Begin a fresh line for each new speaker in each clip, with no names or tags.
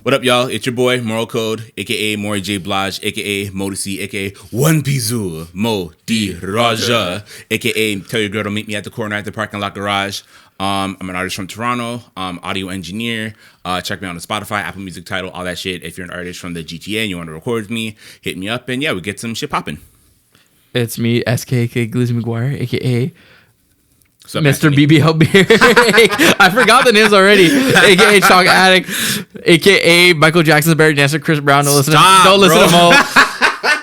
What up, y'all? It's your boy, Moral Code, a.k.a. Maury J. Blige, a.k.a. Modesty, a.k.a. One Pizu, Mo Di Raja, a.k.a. Tell your girl to meet me at the corner at the parking lot garage. I'm an artist from Toronto, audio engineer. Check me out on Spotify, Apple Music, Tidal, all that shit. If you're an artist from the GTA and you want to record with me, hit me up, and yeah, we get some shit popping.
It's me, SKK Glizzy McGuire, a.k.a.
Up,
Mr. BBL Beer. I forgot the names already. AKA Chalk Addict. AKA Michael Jackson's better dancer. Chris Brown. Don't listen to Mo.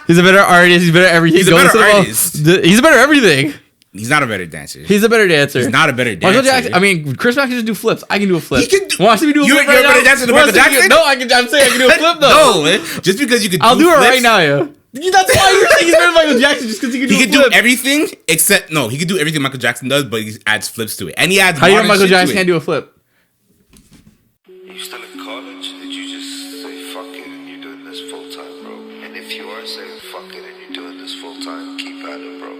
He's a better artist. He's better at everything.
He's a better artist.
He's a better everything.
He's not a better dancer.
He's a better dancer.
He's not a better dancer.
Michael Jackson. I mean, Chris Brown can just do flips. I can do a flip.
He can do.
Watch me do a flip.
You're a better dancer than Michael Jackson?
No, I'm saying I can do a flip though.
No, man. Just because you can.
I'll do it right now, yo. That's why you're saying he's better than Michael Jackson, just because he can do a flip.
He can do everything except he can do everything Michael Jackson does, but he adds flips to it, and he adds.
How do you know Michael Jackson can't do a flip?
You still in college? Did you just say fuck it and you're doing this full time, bro? And if you are saying fuck it and you're doing this full time, keep at it, bro.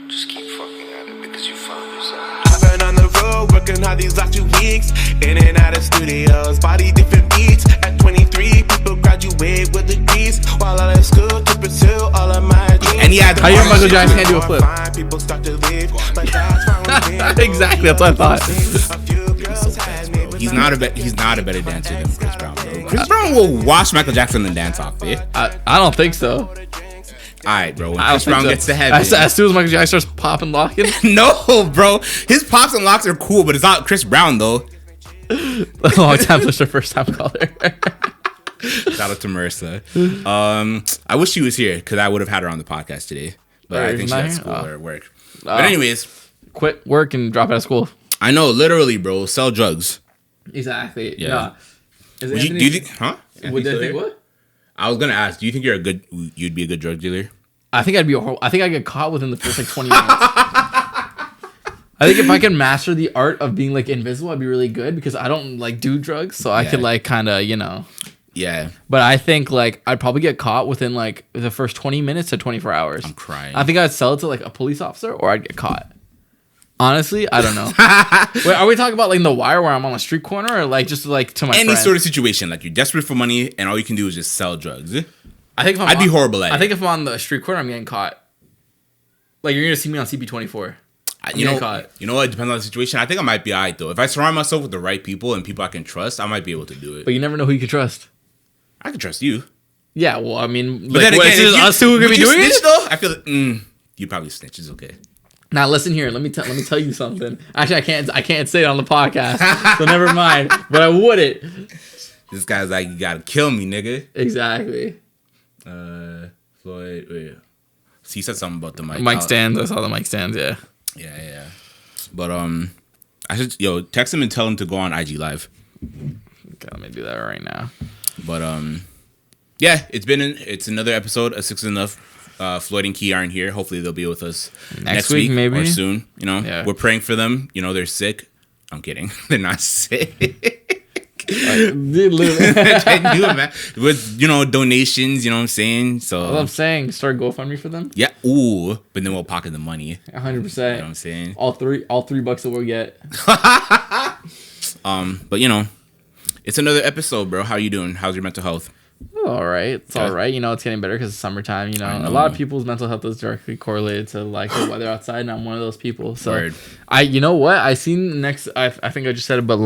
Just keep fucking at it because you found yourself. I've been on the road working hard these last 2 weeks, in and out of studios, body different beats. At 23, people graduate with degrees, while I'm in school to pursue all of my dreams.
And he adds.
How do you know Michael Jackson can't do a flip?
People start to leave, but that's
Exactly, that's what I thought.
He's not a better dancer than Chris Brown, bro. Chris Brown will wash Michael Jackson and dance off, eh?
I don't think so.
Alright, bro. When Chris Brown gets to heaven,
as soon as Michael Jackson starts popping locking.
No, bro. His pops and locks are cool, but it's not Chris Brown though.
Long time listener, first time caller.
Shout out to Marissa. I wish she was here because I would have had her on the podcast today, but I think she's at school or at work. But anyways,
quit work and drop out of school.
I know, literally, bro. Sell drugs.
Exactly.
Yeah.
Do
you think? Huh?
Would they think what?
I was gonna ask. Do you think you'd be a good drug dealer?
I think I'd be. I think I get caught within the first 20 minutes. I think if I can master the art of being invisible, I'd be really good because I don't do drugs, so I could kind of
Yeah.
But I think I'd probably get caught within the first 20 minutes to 24 hours.
I'm crying.
I think I'd sell it to a police officer or I'd get caught. Honestly, I don't know. Wait, are we talking about The Wire where I'm on a street corner or just to my
any
friend?
sort of situation you're desperate for money and all you can do is just sell drugs?
I think
I'd be horrible at it.
I think if I'm on the street corner, I'm getting caught. You're gonna see me on CP24.
You know what? It depends on the situation. I think I might be alright though. If I surround myself with the right people and people I can trust, I might be able to do it.
But you never know who you can trust.
I can trust you.
Yeah, well, I mean,
but then again,
it's us two who are gonna be doing it.
Though, I feel you probably snitch. It's okay.
Now listen here. Let me tell you something. Actually, I can't say it on the podcast, so never mind. But I wouldn't.
This guy's like, you gotta kill me, nigga.
Exactly.
Floyd. Wait. So he said something about the mic.
Mic stands. I saw the mic stands. Yeah.
Yeah. But I should text him and tell him to go on IG Live.
Okay, let me do that right now.
But yeah, it's another episode of Six is Enough. Floyd and Key aren't here. Hopefully they'll be with us next week maybe or soon. We're praying for them. They're sick. I'm kidding. They're not sick. With donations, you know what I'm saying? So
what I'm saying, start GoFundMe for them.
Yeah, ooh, but then we'll pocket the money.
100%.
You know what I'm saying?
All $3 that we'll get.
But it's another episode, bro. How you doing? How's your mental health?
All right, it's all right. It's getting better because it's summertime. A lot of people's mental health is directly correlated to the weather outside, and I'm one of those people. So
Word.
you know what? I seen next. I think I just said it, but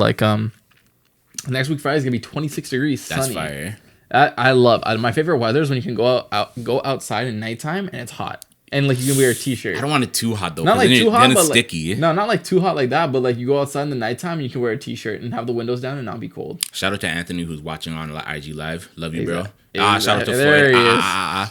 next week Friday is gonna be 26 degrees, sunny.
That's fire.
I love. My favorite weather is when you can go outside at nighttime and it's hot, and you can wear a t-shirt.
I don't want it too hot though.
Not too hot,
then
but
it's sticky.
No, not too hot like that. But you go outside in the nighttime and you can wear a t-shirt and have the windows down and not be cold. Shout
out to Anthony who's watching on IG Live. Love you, bro.
Exactly.
Shout out to
there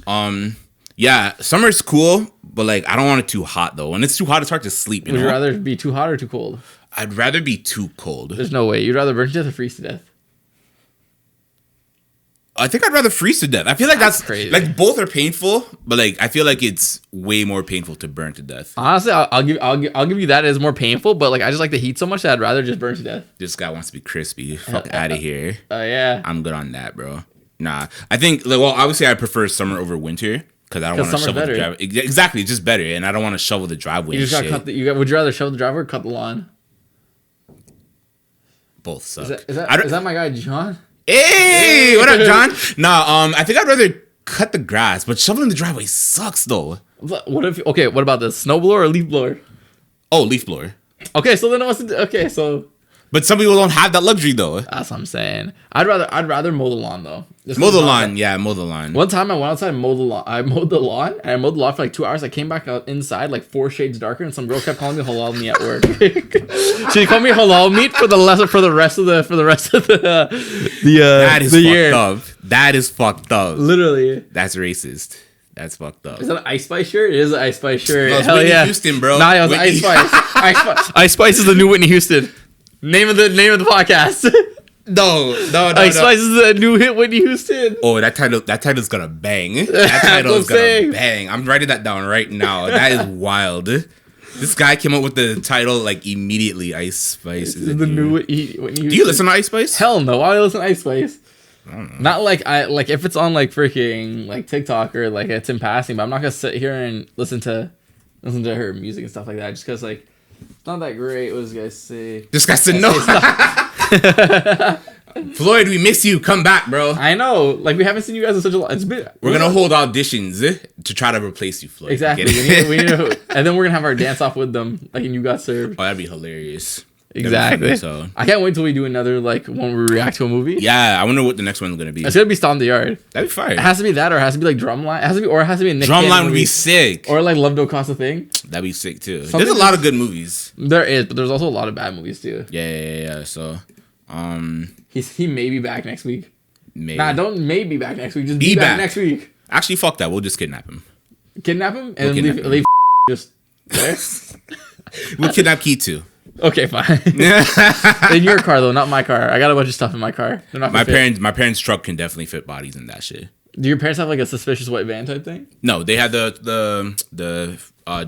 Floyd. Yeah, summer's cool, but I don't want it too hot though. When it's too hot, it's hard to sleep.
Would you rather be too hot or too cold?
I'd rather be too cold.
There's no way. You'd rather burn to death or freeze to death?
I think I'd rather freeze to death. I feel that's
crazy.
Both are painful, but I feel it's way more painful to burn to death.
Honestly, I'll give you that as more painful, but I just like the heat so much that I'd rather just burn to death.
This guy wants to be crispy. Fuck out of here.
Yeah.
I'm good on that, bro. Nah, I think obviously I prefer summer over winter because I don't want to shovel the driveway. Exactly, it's just better, and I don't want to shovel the driveway.
You just got would you rather shovel the driveway or cut the lawn?
Both suck.
Is that my guy John?
Hey, what up, John? Nah, I think I'd rather cut the grass, but shoveling the driveway sucks though.
What if? Okay, what about this? Snowblower or leaf blower?
Oh, leaf blower.
Okay, so then what's the, okay, so
But some people don't have that luxury though.
that's what I'm saying. I'd rather mow the lawn though. Just
Mow the
'cause
lawn, yeah, mow the lawn.
One time I went outside and mowed the lawn. I mowed the lawn and I mowed the lawn for like 2 hours. I came back out inside like 4 shades darker, and some girl kept calling me halal meat at work. She called me halal meat for the rest of the
That is
the
fucked
year.
up. That is fucked up.
Literally.
That's racist. That's fucked up.
Is that an Ice Spice shirt? It is an Ice Spice shirt.
No, it's
Hell
Whitney
yeah.
Houston, bro.
Nah, it was
Whitney.
Ice Spice. Ice Spice is the new Whitney Houston. Name of the podcast.
No.
Ice Spice is the new hit Whitney Houston.
Oh, that title's gonna bang. That
That's
title
what
is
I'm
gonna
saying.
bang. I'm writing that down right now. That is wild. This guy came up with the title like immediately. Ice Spice is
This is the new Whitney Houston.
Do you listen to Ice Spice?
Hell no. Why do I listen to Ice Spice? Not like if it's on like freaking like TikTok or like it's in passing, but I'm not gonna sit here and listen to her music and stuff like that just because like it's not that great. What does this guy say?
This guy said no. Floyd, we miss you. Come back, bro.
I know, like we haven't seen you guys in such a long. It's been
We're gonna hold auditions to try to replace you, Floyd.
exactly.
Get it?
We need to, and then we're gonna have our dance off with them, like and you got served.
Oh, that'd be hilarious. That'd be
Exactly.
funny, so
I can't wait till we do another like when we react to a movie.
yeah, I wonder what the next one's gonna be.
It's gonna be Stomp the Yard.
That'd be fire.
It has to be that, or it has to be like Drumline. It has to be, or it has to be a Nick
Drumline
Cannon
would
movie.
be sick.
Or like Love Don't Cost a Thing.
That'd be sick too.
Something
There's a lot of good movies.
There is, but there's also a lot of bad movies too.
Yeah. So,
He may be back next week.
maybe.
Nah, don't may be back next week. Just
Be
be back
back.
next week.
Actually, fuck that. We'll just kidnap him.
Kidnap him and
We'll
then
kidnap him.
leave just there.
We'll kidnap Key too.
Okay, fine. In your car though, not my car. I got a bunch of stuff in my car. They're not
My
gonna fit.
parents' truck can definitely fit bodies in that shit.
Do your parents have like a suspicious white van type thing?
No, they had the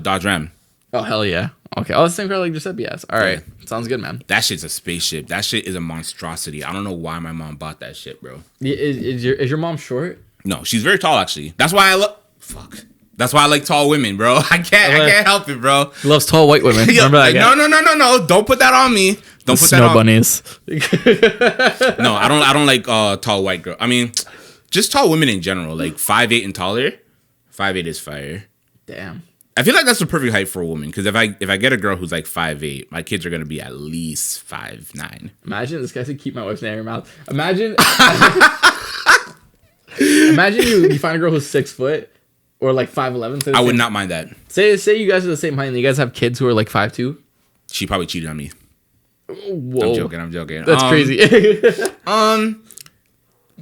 Dodge Ram.
Oh hell yeah. Okay. Oh, the same car like Giuseppe has. All right. Sounds good, man.
That shit's a spaceship. That shit is a monstrosity. I don't know why my mom bought that shit, bro.
Is your mom short?
No, she's very tall actually. That's why I love. Fuck. That's why I like tall women, bro. I can't help it, bro.
He loves tall white women.
Yo,
Remember that guy?
no. Don't put that on me. Don't put
Snow
that on.
bunnies.
No, I don't like tall white girl. I mean, just tall women in general, like 5'8" and taller. 5'8" is fire.
Damn.
I feel like that's the perfect height for a woman because if I get a girl who's like 5'8", my kids are gonna be at least 5'9".
Imagine this guy said, "Keep my wife's name in your mouth." Imagine, imagine you find a girl who's 6 foot or like 5'11".
I would not mind that.
Say you guys are the same height and you guys have kids who are like 5'2".
She probably cheated on me.
Whoa,
I'm joking.
that's crazy.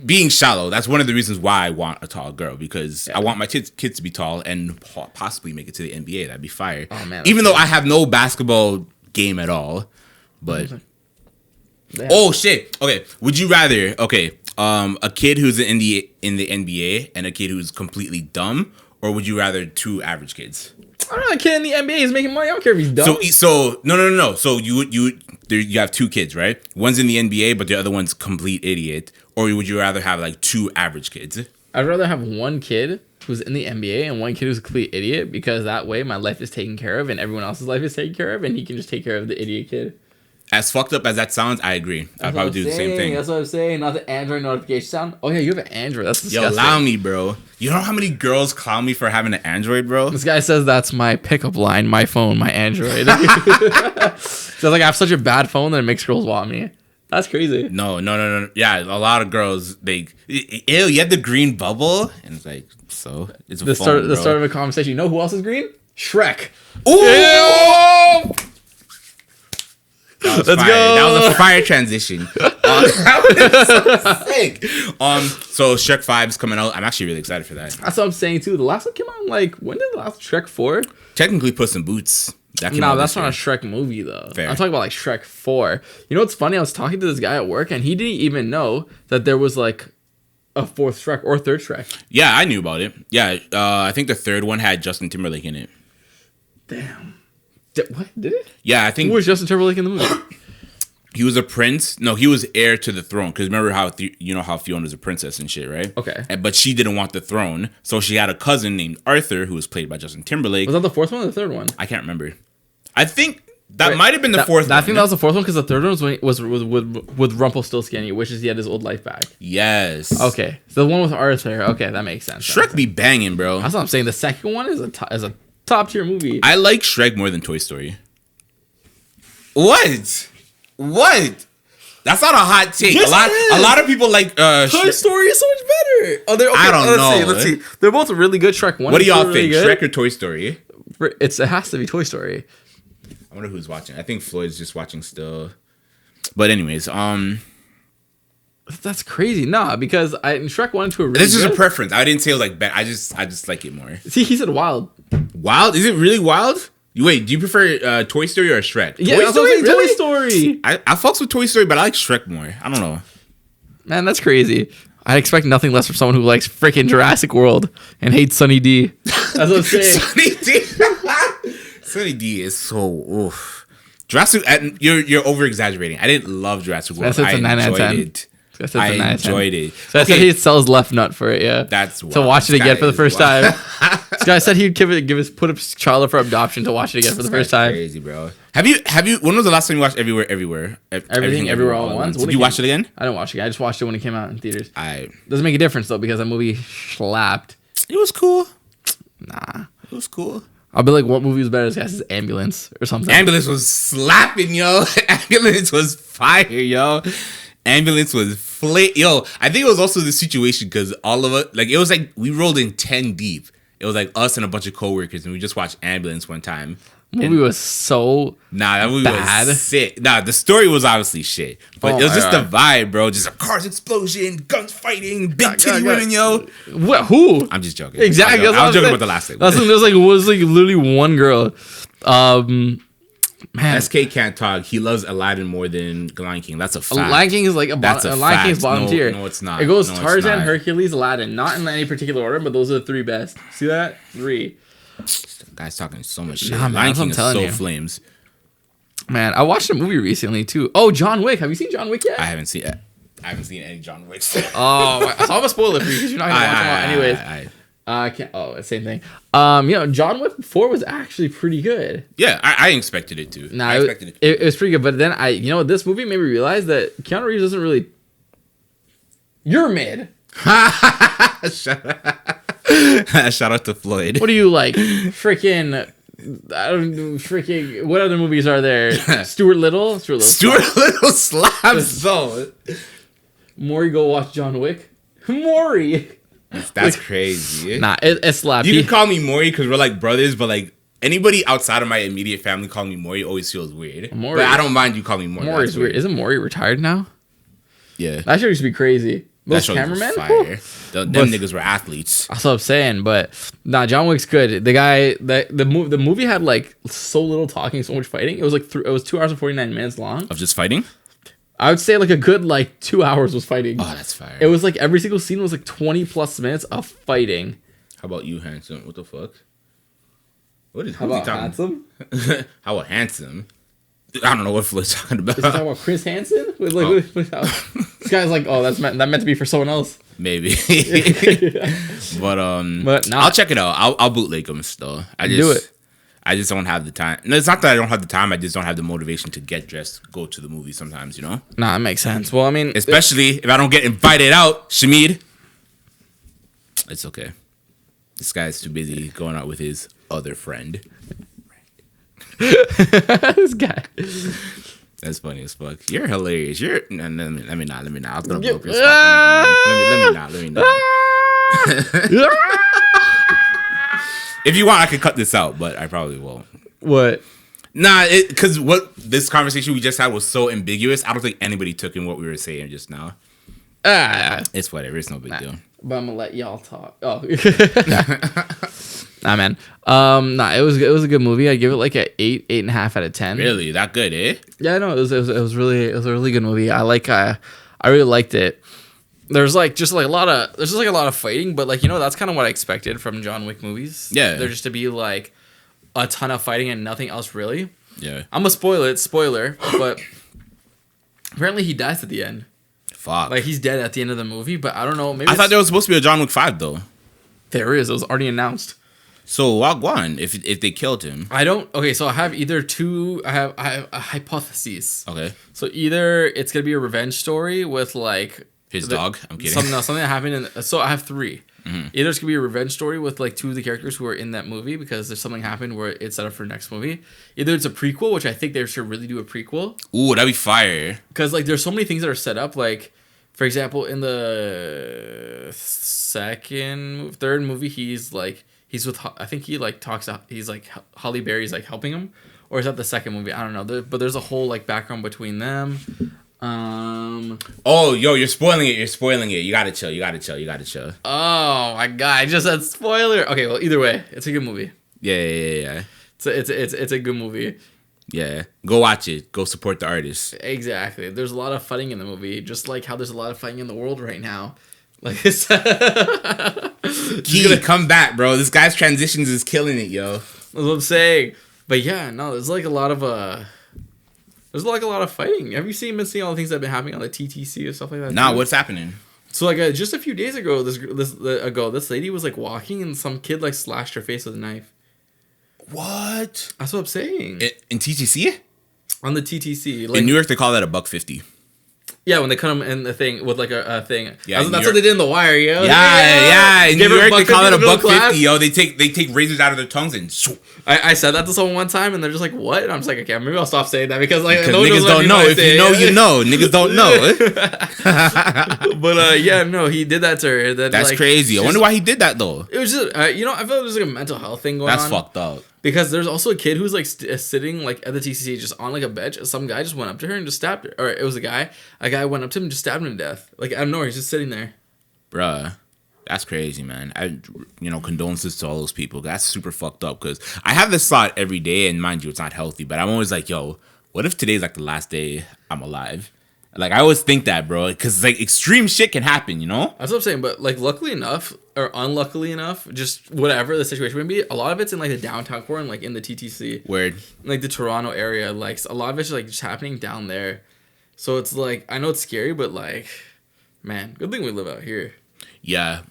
Being shallow, that's one of the reasons why I want a tall girl because I want my kids to be tall and possibly make it to the NBA. That'd be fire.
Oh, man,
even though
that's
I have no basketball game at all, but
Damn.
oh shit. Okay, would you rather a kid who's in the NBA and a kid who's completely dumb, or would you rather 2 average kids?
I don't know. A kid in the NBA is making money. I don't care if he's dumb.
So no. So you have 2 kids, right? One's in the NBA, but the other one's complete idiot. Or would you rather have like 2 average kids?
I'd rather have one kid who's in the NBA and one kid who's a complete idiot because that way my life is taken care of and everyone else's life is taken care of and he can just take care of the idiot kid.
As fucked up as that sounds, I agree. I'd probably do the same thing.
That's what I'm saying. Not the Android notification sound. Oh yeah, you have an Android. That's
Yo,
disgusting.
allow me, bro. You know how many girls clown me for having an Android, bro?
This guy says that's my pickup line, my phone, my Android. So like I have such a bad phone that it makes girls want me. That's crazy.
No. Yeah, a lot of girls, ew, you had the green bubble? And it's like, so? It's a
The
phone,
start of a conversation. You know who else is green? Shrek.
Ooh! Let's
go.
That was a fire transition. That was so sick. So Shrek 5 is coming out. I'm actually really excited for that.
That's what I'm saying too. The last one came out like when did the last Shrek 4?
Technically, Puss in Boots. That came
No,
out
that's
this
not a
year.
Shrek movie though.
Fair.
I'm talking about like Shrek 4. You know what's funny? I was talking to this guy at work and he didn't even know that there was like a 4th Shrek or 3rd Shrek.
Yeah, I knew about it. Yeah, I think the 3rd one had Justin Timberlake in it.
Damn. What? Did it?
Yeah, I think
Who was Justin Timberlake in the movie?
he was a prince. No, he was heir to the throne. Because remember how how Fiona's a princess and shit, right?
Okay.
But she didn't want the throne, so she had a cousin named Arthur who was played by Justin Timberlake.
Was that the 4th one or the 3rd one?
I can't remember. I think That might have been the fourth one.
I think that was the fourth one because the third one was with Rumpelstiltskin, which is he had his old life back.
Yes.
Okay, so the one with Arthur. Okay, that makes sense.
Shrek be banging, bro.
That's what I'm saying. The second one is a top tier movie.
I like Shrek more than Toy Story. What? That's not a hot take.
Yes,
a lot of people like
Toy Story is so much better. Oh, okay,
I don't know.
Let's see. They're both really good. Shrek 1.
What do y'all think?
Really
Shrek or Toy Story?
It has to be Toy Story.
I wonder who's watching. I think Floyd's just watching still. But anyways,
that's crazy. Nah, because Shrek 1 and 2 are really
this is
good.
a preference. I didn't say it was like bad. I just like it more.
See, he said wild.
Wild? Is it really wild? Wait, do you prefer Toy Story or Shrek?
Yeah,
Toy Story?
Toy Story.
I fucks with Toy Story, but I like Shrek more. I don't know.
Man, that's crazy. I expect nothing less from someone who likes freaking Jurassic World and hates Sunny D. That's what I'm saying.
Sunny D. Sunny D is so oof. Jurassic. You're over exaggerating. I didn't love Jurassic World.
That's a 9 out of 10.
I enjoyed it.
So I said he'd sell his left nut for it. Yeah,
that's wild.
To watch it again for the first time. This guy said he'd put up his child up for adoption to watch it again for the first time.
Crazy, bro. Have you? When was the last time you watched Everything Everywhere All at Once? Did you watch it again?
I didn't watch it again. I just watched it when it came out in theaters.
Doesn't
make a difference though because that movie slapped.
It was cool.
Nah,
it was cool.
I'll be like, what movie was better? This guy's Ambulance or something.
Ambulance was slapping, yo. Ambulance was fire, yo. Ambulance was yo. I think it was also the situation because all of us, like, it was like we rolled in 10 deep. It was like us and a bunch of coworkers, and we just watched Ambulance one time.
The movie was so
that movie
bad.
Was sick. The story was obviously shit, but it was just the vibe, bro. Just a cars explosion, guns fighting, big titty women, yo.
What? Who?
I'm just joking.
Exactly.
I was joking about the last thing.
There was literally one girl. Man,
SK can't talk. He loves Aladdin more than Lion King. That's a fact.
Lion King is like Lion King is bottom tier.
No, it's not.
It goes Tarzan, Hercules, Aladdin. Not in any particular order, but those are the 3 best. See that? 3.
Guy's talking so much shit.
Nah, man,
Lion King is so
you.
flames.
Man, I watched a movie recently too. Oh, John Wick. Have you seen John Wick yet?
I haven't seen it. I haven't seen any John Wicks.
So I'm gonna spoil it for you because you're not gonna watch them all anyways. I can't. Oh, same thing. John Wick 4 was actually pretty good.
Yeah, I expected it to.
I expected it. It was pretty good, but then this movie made me realize that Keanu Reeves doesn't really. You're mid.
Shout out to Floyd.
What do you like? Freaking. I don't know. Freaking. What other movies are there? Stuart Little slaps though. Maury, go watch John Wick. Maury.
That's crazy.
Nah, it's slappy.
You can call me Maury because we're like brothers, but like anybody outside of my immediate family calling me Maury always feels weird. But I don't mind you calling me Maury.
Maury's weird. Isn't Maury retired now?
Yeah.
That show used to be crazy. Those cameramen?
Them niggas were athletes.
That's what I'm saying. But John Wick's good. The guy, the movie had like so little talking, so much fighting. It was like it was 2 hours and 49 minutes long.
Of just fighting?
I would say like a good 2 hours was fighting.
Oh, that's fire.
It was like every single scene was like 20 plus minutes of fighting.
How about you, handsome? What the fuck?
How about handsome?
How about handsome? I don't know what Floyd's talking about.
Is he talking about Chris Hansen? This guy's like, oh, that meant to be for someone else.
Maybe. but I'll check it out. I'll bootleg them still.
Do it.
I just don't have the time. No, it's not that I don't have the time. I just don't have the motivation to get dressed, go to the movie sometimes, Nah,
that makes sense. Well, I mean...
Especially if I don't get invited out, Shamid. It's okay. This guy's too busy going out with his other friend.
This guy. That's
funny as fuck. You're hilarious. Let me not. I'll throw up your spot. Let me not. If you want, I could cut this out, but I probably won't.
What?
Nah, because what this conversation we just had was so ambiguous. I don't think anybody took in what we were saying just now. It's whatever. It's no big deal.
But I'm gonna let y'all talk. Oh, nah, man. It was a good movie. I give it like a 8.5 out of 10.
Really, that good, eh?
Yeah, no, it was a really good movie. I really liked it. There's just a lot of fighting, but that's kind of what I expected from John Wick movies.
Yeah,
there just to be like a ton of fighting and nothing else really.
Yeah,
I'm gonna spoiler, but apparently he dies at the end.
Fuck,
he's dead at the end of the movie, but I don't know. Maybe
I thought there was supposed to be a John Wick 5 though.
There is. It was already announced.
So Wagwan, if they killed him.
I don't. Okay, so I have either two. I have a hypothesis.
Okay.
So either it's gonna be a revenge story with like
His dog. I'm kidding.
Something that happened. So I have three.
Mm-hmm.
Either it's gonna be a revenge story with like two of the characters who are in that movie because there's something happened where it's set up for next movie. Either it's a prequel, which I think they should really do a prequel.
Ooh, that'd be fire.
Because like there's so many things that are set up. Like for example, in the third movie, he's with. I think he like talks. He's like Holly Berry's like helping him, or is that the second movie? I don't know. But there's a whole like background between them.
Oh, yo, you're spoiling it. You gotta chill.
Oh my god! I just said spoiler. Okay, well, either way, it's a good movie.
Yeah.
It's a good movie.
Yeah. Go watch it. Go support the artist.
Exactly. There's a lot of fighting in the movie, just like how there's a lot of fighting in the world right now. Like it's
Key, come back, bro. This guy's transitions is killing it, yo.
That's what I'm saying. But yeah, no, there's like a lot of fighting. Have you been seeing all the things that have been happening on the TTC and stuff like that?
Nah,
too?
what's happening?
So like just a few days ago, this lady was like walking and some kid like slashed her face with a knife.
What?
That's what I'm saying.
In TTC?
On the TTC, like,
in New York, they call that $1.50.
Yeah, when they cut them in the thing with like a thing.
Yeah,
that's what they did in The Wire, yo.
Yeah. In New York, they call it $1.50, yo. They take razors out of their tongues and.
I said that to someone one time, and they're just like, "What?" And I'm just like, "Okay, maybe I'll stop saying that because like no
niggas don't know. If you know, you know. Niggas don't know.
But yeah, no, he did that to her.
That's like, crazy. I wonder why he did that though.
It was just I feel like there's like a mental health thing going on.
That's fucked up.
Because there's also a kid who's like sitting like at the TCC just on like a bench. Some guy just went up to her and just stabbed her. Or it was a guy. A guy went up to him and just stabbed him to death. Like I don't know. He's just sitting there.
Bruh. That's crazy, man. Condolences to all those people. That's super fucked up because I have this thought every day, and mind you, it's not healthy, but I'm always like, yo, what if today's like the last day I'm alive? Like, I always think that, bro, because like extreme shit can happen, you know?
That's what I'm saying, but like luckily enough, or unluckily enough, just whatever the situation may be, a lot of it's in like the downtown core and like in the TTC.
Word.
Like the Toronto area, like a lot of it's like just happening down there. So it's like, I know it's scary, but like, man, good thing we live out here.
Yeah,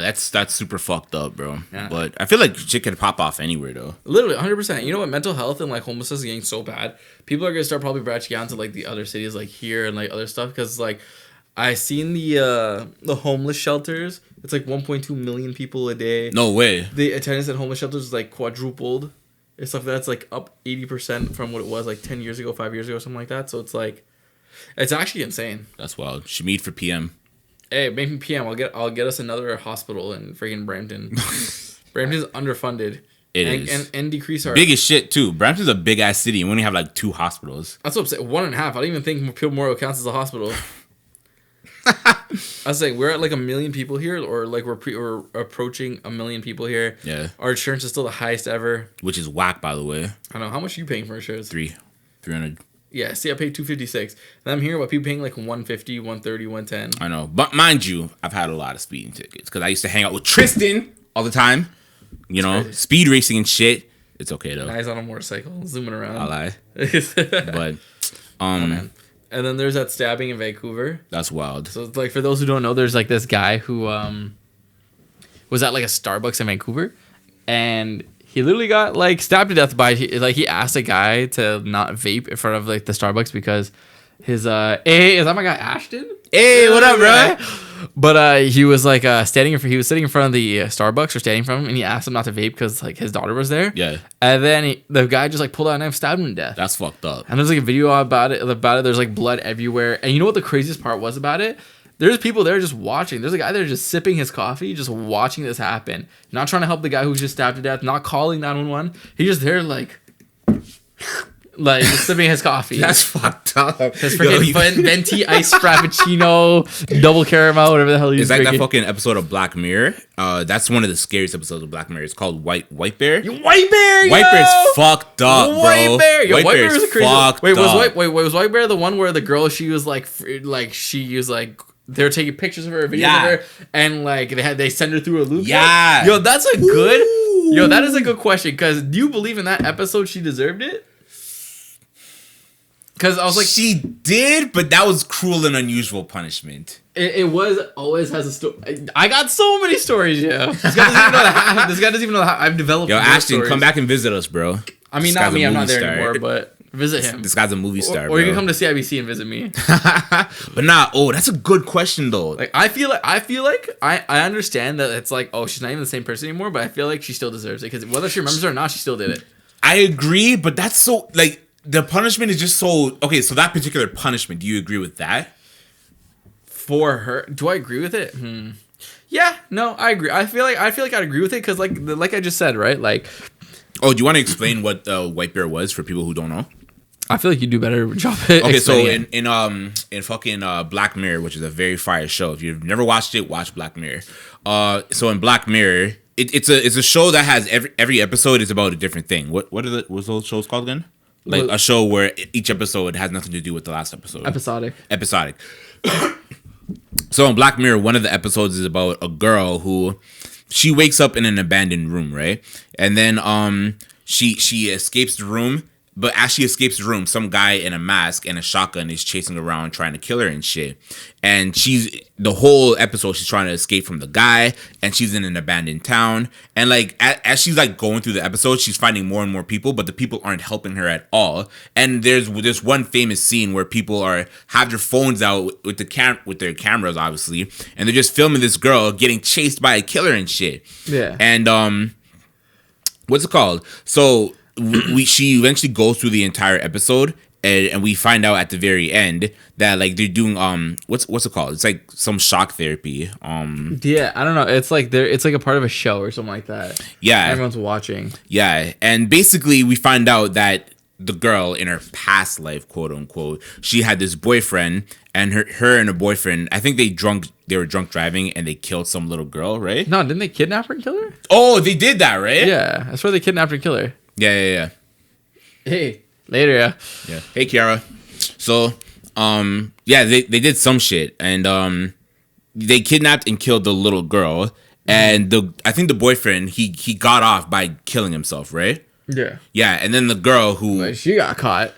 that's super fucked up, bro.
Yeah.
But I feel like shit can pop off anywhere, though.
Literally, 100%. You know what? Mental health and like homelessness is getting so bad. People are gonna start probably branching out to like the other cities, like here and like other stuff. Because like, I seen the homeless shelters. It's like 1.2 million people a day.
No way.
The attendance at homeless shelters is like quadrupled. It's stuff that's like up 80% from what it was like 10 years ago, 5 years ago, something like that. So it's like, it's actually insane.
That's wild. Shamid for PM.
Hey, make me PM. I'll get us another hospital in freaking Brampton. Brampton's underfunded.
It is.
And decrease our...
Big as shit, too. Brampton's a big-ass city, and we only have, like, 2 hospitals.
That's what I'm saying. 1.5. I don't even think Peel Memorial counts as a hospital. I was saying, we're at, like, 1 million people here, or, like, we're approaching 1 million people here.
Yeah.
Our insurance is still the highest ever.
Which is whack, by the way.
I know. How much are you paying for insurance?
300.
Yeah, see, I paid $256. And I'm hearing about people paying, like, $150, $130, $110.
I know. But mind you, I've had a lot of speeding tickets, because I used to hang out with Tristan all the time. You know, speed racing and shit. It's okay, though.
Guys on a motorcycle, zooming around.
I'll lie. But,
Oh, man. And then there's that stabbing in Vancouver.
That's wild.
So, like, for those who don't know, there's, like, this guy who was at, like, a Starbucks in Vancouver. And he literally got, like, stabbed to death by, like, he asked a guy to not vape in front of, like, the Starbucks because his, hey, is that my guy Ashton?
Hey, what up, bro?
But he was, like, sitting in front of the Starbucks or standing in front of him, and he asked him not to vape because, like, his daughter was there.
Yeah.
And then the guy just, like, pulled out a knife, stabbed him to death.
That's fucked up.
And there's like a video about it. There's like blood everywhere. And you know what the craziest part was about it? There's people there just watching. There's a guy there just sipping his coffee, just watching this happen. Not trying to help the guy who's just stabbed to death. Not calling 911. He's just there like just sipping his coffee.
That's fucked up.
His freaking venti iced frappuccino, double caramel, whatever the hell he's
drinking. It's like
drinking.
that fucking episode of Black Mirror. That's one of the scariest episodes of Black Mirror. It's called White Bear.
White Bear, yo!
White Bear's fucked up, bro.
White Bear, yo, White Bear was crazy.
Fucked
was
up.
was White Bear the one where the girl she was like they were taking pictures of her, videos of her, and like they send her through a loop?
Yeah.
Yo, that's a good. Ooh. Yo, that is a good question. Because do you believe in that episode she deserved it? Because I was like,
she did, but that was cruel and unusual punishment.
It was always has a story. I got so many stories, yeah. This guy doesn't even know that. This guy doesn't even know how I've developed.
Yo, Ashton,
stories.
come back and visit us, bro.
I mean, not me. I'm not there anymore, but visit him.
This guy's a movie star,
or you can come to CIBC and visit me.
But nah, that's a good question though.
Like I feel like I understand that it's like, oh, she's not even the same person anymore, but I feel like she still deserves it because whether she remembers it or not, she still did it.
I agree, but that's so like the punishment is just so okay. So that particular punishment, do you agree with that?
For her, do I agree with it? Yeah, no, I agree. I feel like I'd agree with it because like I just said, right? Like,
oh, do you want to explain what White Bear was for people who don't know?
I feel like you do better job. Okay,
so in fucking Black Mirror, which is a very fire show. If you've never watched it, watch Black Mirror. So in Black Mirror, it's a show that has every episode is about a different thing. What's those shows called again? Like a show where each episode has nothing to do with the last episode. Episodic. So in Black Mirror, one of the episodes is about a girl who she wakes up in an abandoned room, right? And then she escapes the room, but as she escapes the room, some guy in a mask and a shotgun is chasing around trying to kill her and shit. And the whole episode she's trying to escape from the guy, and she's in an abandoned town. And like as she's like going through the episode, she's finding more and more people, but the people aren't helping her at all. And there's this one famous scene where people have their phones out with their cameras, obviously, and they're just filming this girl getting chased by a killer and shit. Yeah. And what's it called? So she eventually goes through the entire episode, and we find out at the very end that like they're doing what's it called? It's like some shock therapy.
Yeah, I don't know. It's like a part of a show or something like that.
Yeah,
everyone's watching.
Yeah, and basically we find out that the girl in her past life, quote unquote, she had this boyfriend, and her and her boyfriend, I think they were drunk driving and they killed some little girl, right?
No, didn't they kidnap her and kill her?
Oh, they did that, right?
Yeah, that's where they kidnapped her and killed her.
Yeah.
Hey, later, yeah.
Hey, Kiara. So, they did some shit, and they kidnapped and killed the little girl, and I think the boyfriend he got off by killing himself, right? Yeah, and then the girl who
she got caught.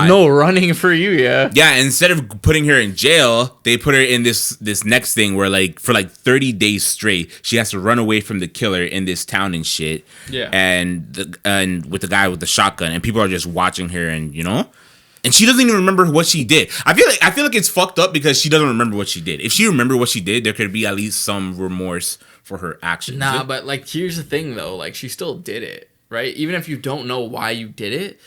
No
running for you, yeah.
Yeah, instead of putting her in jail, they put her in this next thing where like for like 30 days straight, she has to run away from the killer in this town and shit.
Yeah.
And with the guy with the shotgun, and people are just watching her, and and she doesn't even remember what she did. I feel like it's fucked up because she doesn't remember what she did. If she remembered what she did, there could be at least some remorse for her actions.
Nah, but like here's the thing though, like she still did it. Right? Even if you don't know why you did it,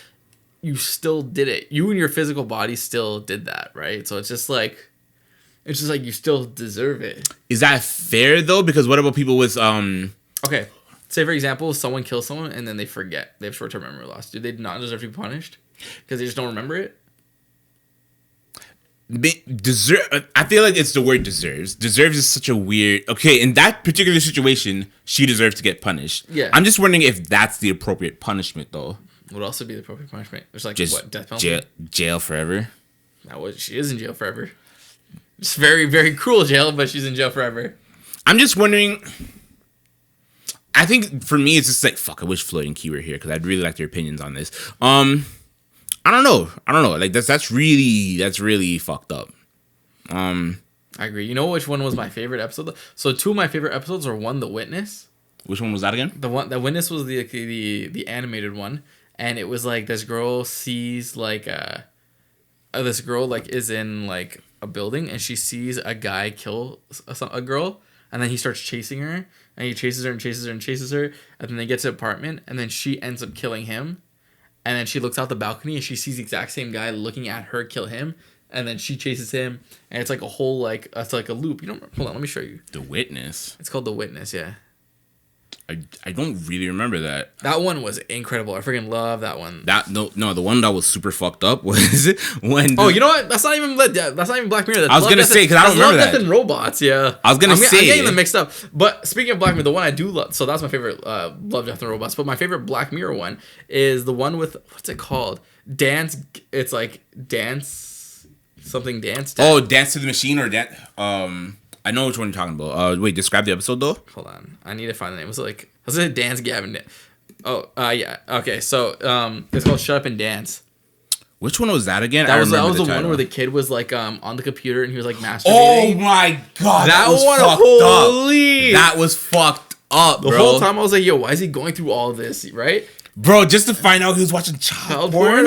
you still did it. You and your physical body still did that, right? So it's just like you still deserve it.
Is that fair though? Because what about people with
okay, say for example, someone kills someone and then they forget. They have short-term memory loss. Do they not deserve to be punished because they just don't remember it?
I feel like it's the word deserves. Deserves is such a weird. Okay, in that particular situation, she deserves to get punished.
Yeah.
I'm just wondering if that's the appropriate punishment, though.
Would also be the appropriate punishment. There's like
just
what, death penalty?
Jail forever.
She is in jail forever. It's very, very cruel jail, but she's in jail forever.
I'm just wondering. I think for me, it's just like fuck. I wish Floyd and Key were here because I'd really like their opinions on this. I don't know. Like that's really fucked up.
I agree. You know which one was my favorite episode? So two of my favorite episodes are one, The Witness.
Which one was that again?
The Witness was the animated one, and it was like this girl sees like this girl like is in like a building, and she sees a guy kill a girl, and then he starts chasing her, and he chases her and chases her and chases her, and then they get to the apartment, and then she ends up killing him. And then she looks out the balcony and she sees the exact same guy looking at her kill him. And then she chases him. And it's like a whole, like, it's like a loop. You don't, hold on, let me show you.
The Witness?
It's called The Witness, yeah.
I don't really remember that.
That one was incredible. I freaking love that one.
No, the one that was super fucked up was when.
Oh, you know what? That's not even Black Mirror.
I was gonna say because I don't remember that.
Love, Death, and Robots. Yeah,
I was gonna say.
I'm getting them mixed up. But speaking of Black Mirror, the one I do love. So that's my favorite. Love, Death, and Robots. But my favorite Black Mirror one is the one with what's it called? Dance. It's like dance. Something dance.
Oh, Dance to the Machine or that. I know which one you're talking about. Wait, describe the episode though.
Hold on, I need to find the name. Was it Dance Gavin? Oh, yeah. Okay, so it's called Shut Up and Dance.
Which one was that again?
That was the
title.
one where the kid was like on the computer and he was like masturbating.
Oh my god, that was
one,
fucked
holy.
up. That was fucked up,
The
bro.
whole time I was like, yo, why is he going through all of this, right?
Bro, just to find out he was watching child porn.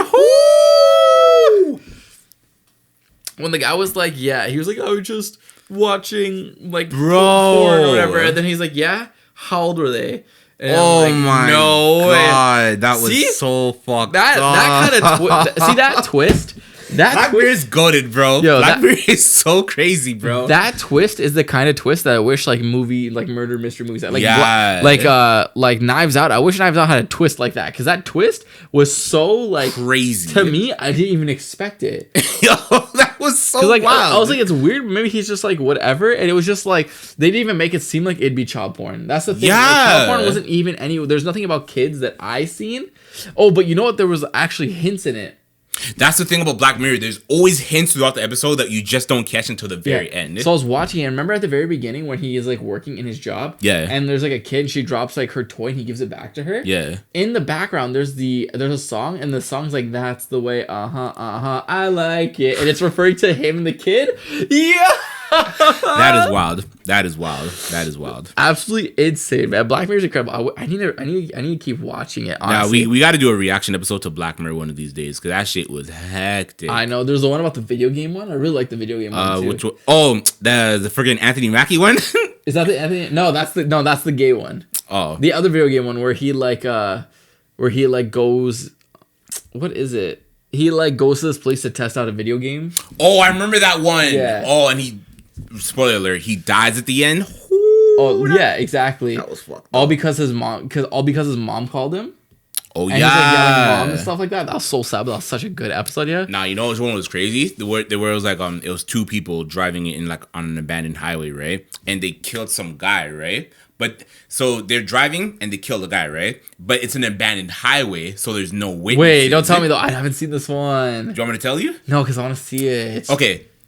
When the guy was like, yeah, he was like, I was just watching like
Bro.
porn or whatever. And then he's like, yeah, how old were they? And
Oh
I'm like,
my god, that was so fucked
that
up.
That kind of see that twist.
Black Mirror is goated, bro.
Yo,
Black Mirror is so crazy, bro.
That twist is the kind of twist that I wish like murder mystery movies had. Like
yeah.
Like Knives Out. I wish Knives Out had a twist like that because that twist was so like
crazy
to me. I didn't even expect it.
Yo, that was so
like
wild.
I was like, it's weird. Maybe he's just like whatever, and it was just like they didn't even make it seem like it'd be child porn. That's the thing.
Yeah,
like, child porn wasn't even any. There's nothing about kids that I seen. Oh, but you know what? There was actually hints in it.
That's the thing about Black Mirror. There's always hints throughout the episode that you just don't catch until the very end.
So I was watching and remember at the very beginning when he is like working in his job.
Yeah.
And there's like a kid and she drops like her toy and he gives it back to her.
Yeah.
In the background there's a song and the song's like that's the way I like it and it's referring to him and the kid. Yeah.
That is wild. That is wild. That is wild.
Absolutely insane, man. Black Mirror's incredible. I need to keep watching it. Honestly.
Now we got to do a reaction episode to Black Mirror one of these days because that shit was hectic.
I know. There's the one about the video game one. I really like the video game one too.
Which one? Oh, the friggin' Anthony Mackie one.
Is that the Anthony? No, that's the gay one.
Oh,
the other video game one where he goes. What is it? He like goes to this place to test out a video game.
Oh, I remember that one.
Yeah.
Oh, and he. Spoiler alert, he dies at the end.
Oh yeah, exactly.
That was fucked up.
All because his mom called him.
Oh
and
yeah,
he's like yelling mom and stuff like that. That was so sad, but that was such a good episode, yeah.
Nah, you know which one was crazy? The where it was like it was two people driving in like on an abandoned highway, right? And they killed some guy, right? But so they're driving and they kill the guy, right? But it's an abandoned highway, so there's no witnesses.
Wait, don't tell me though. I haven't seen this one.
Do you want me to tell you?
No, because I want to see it.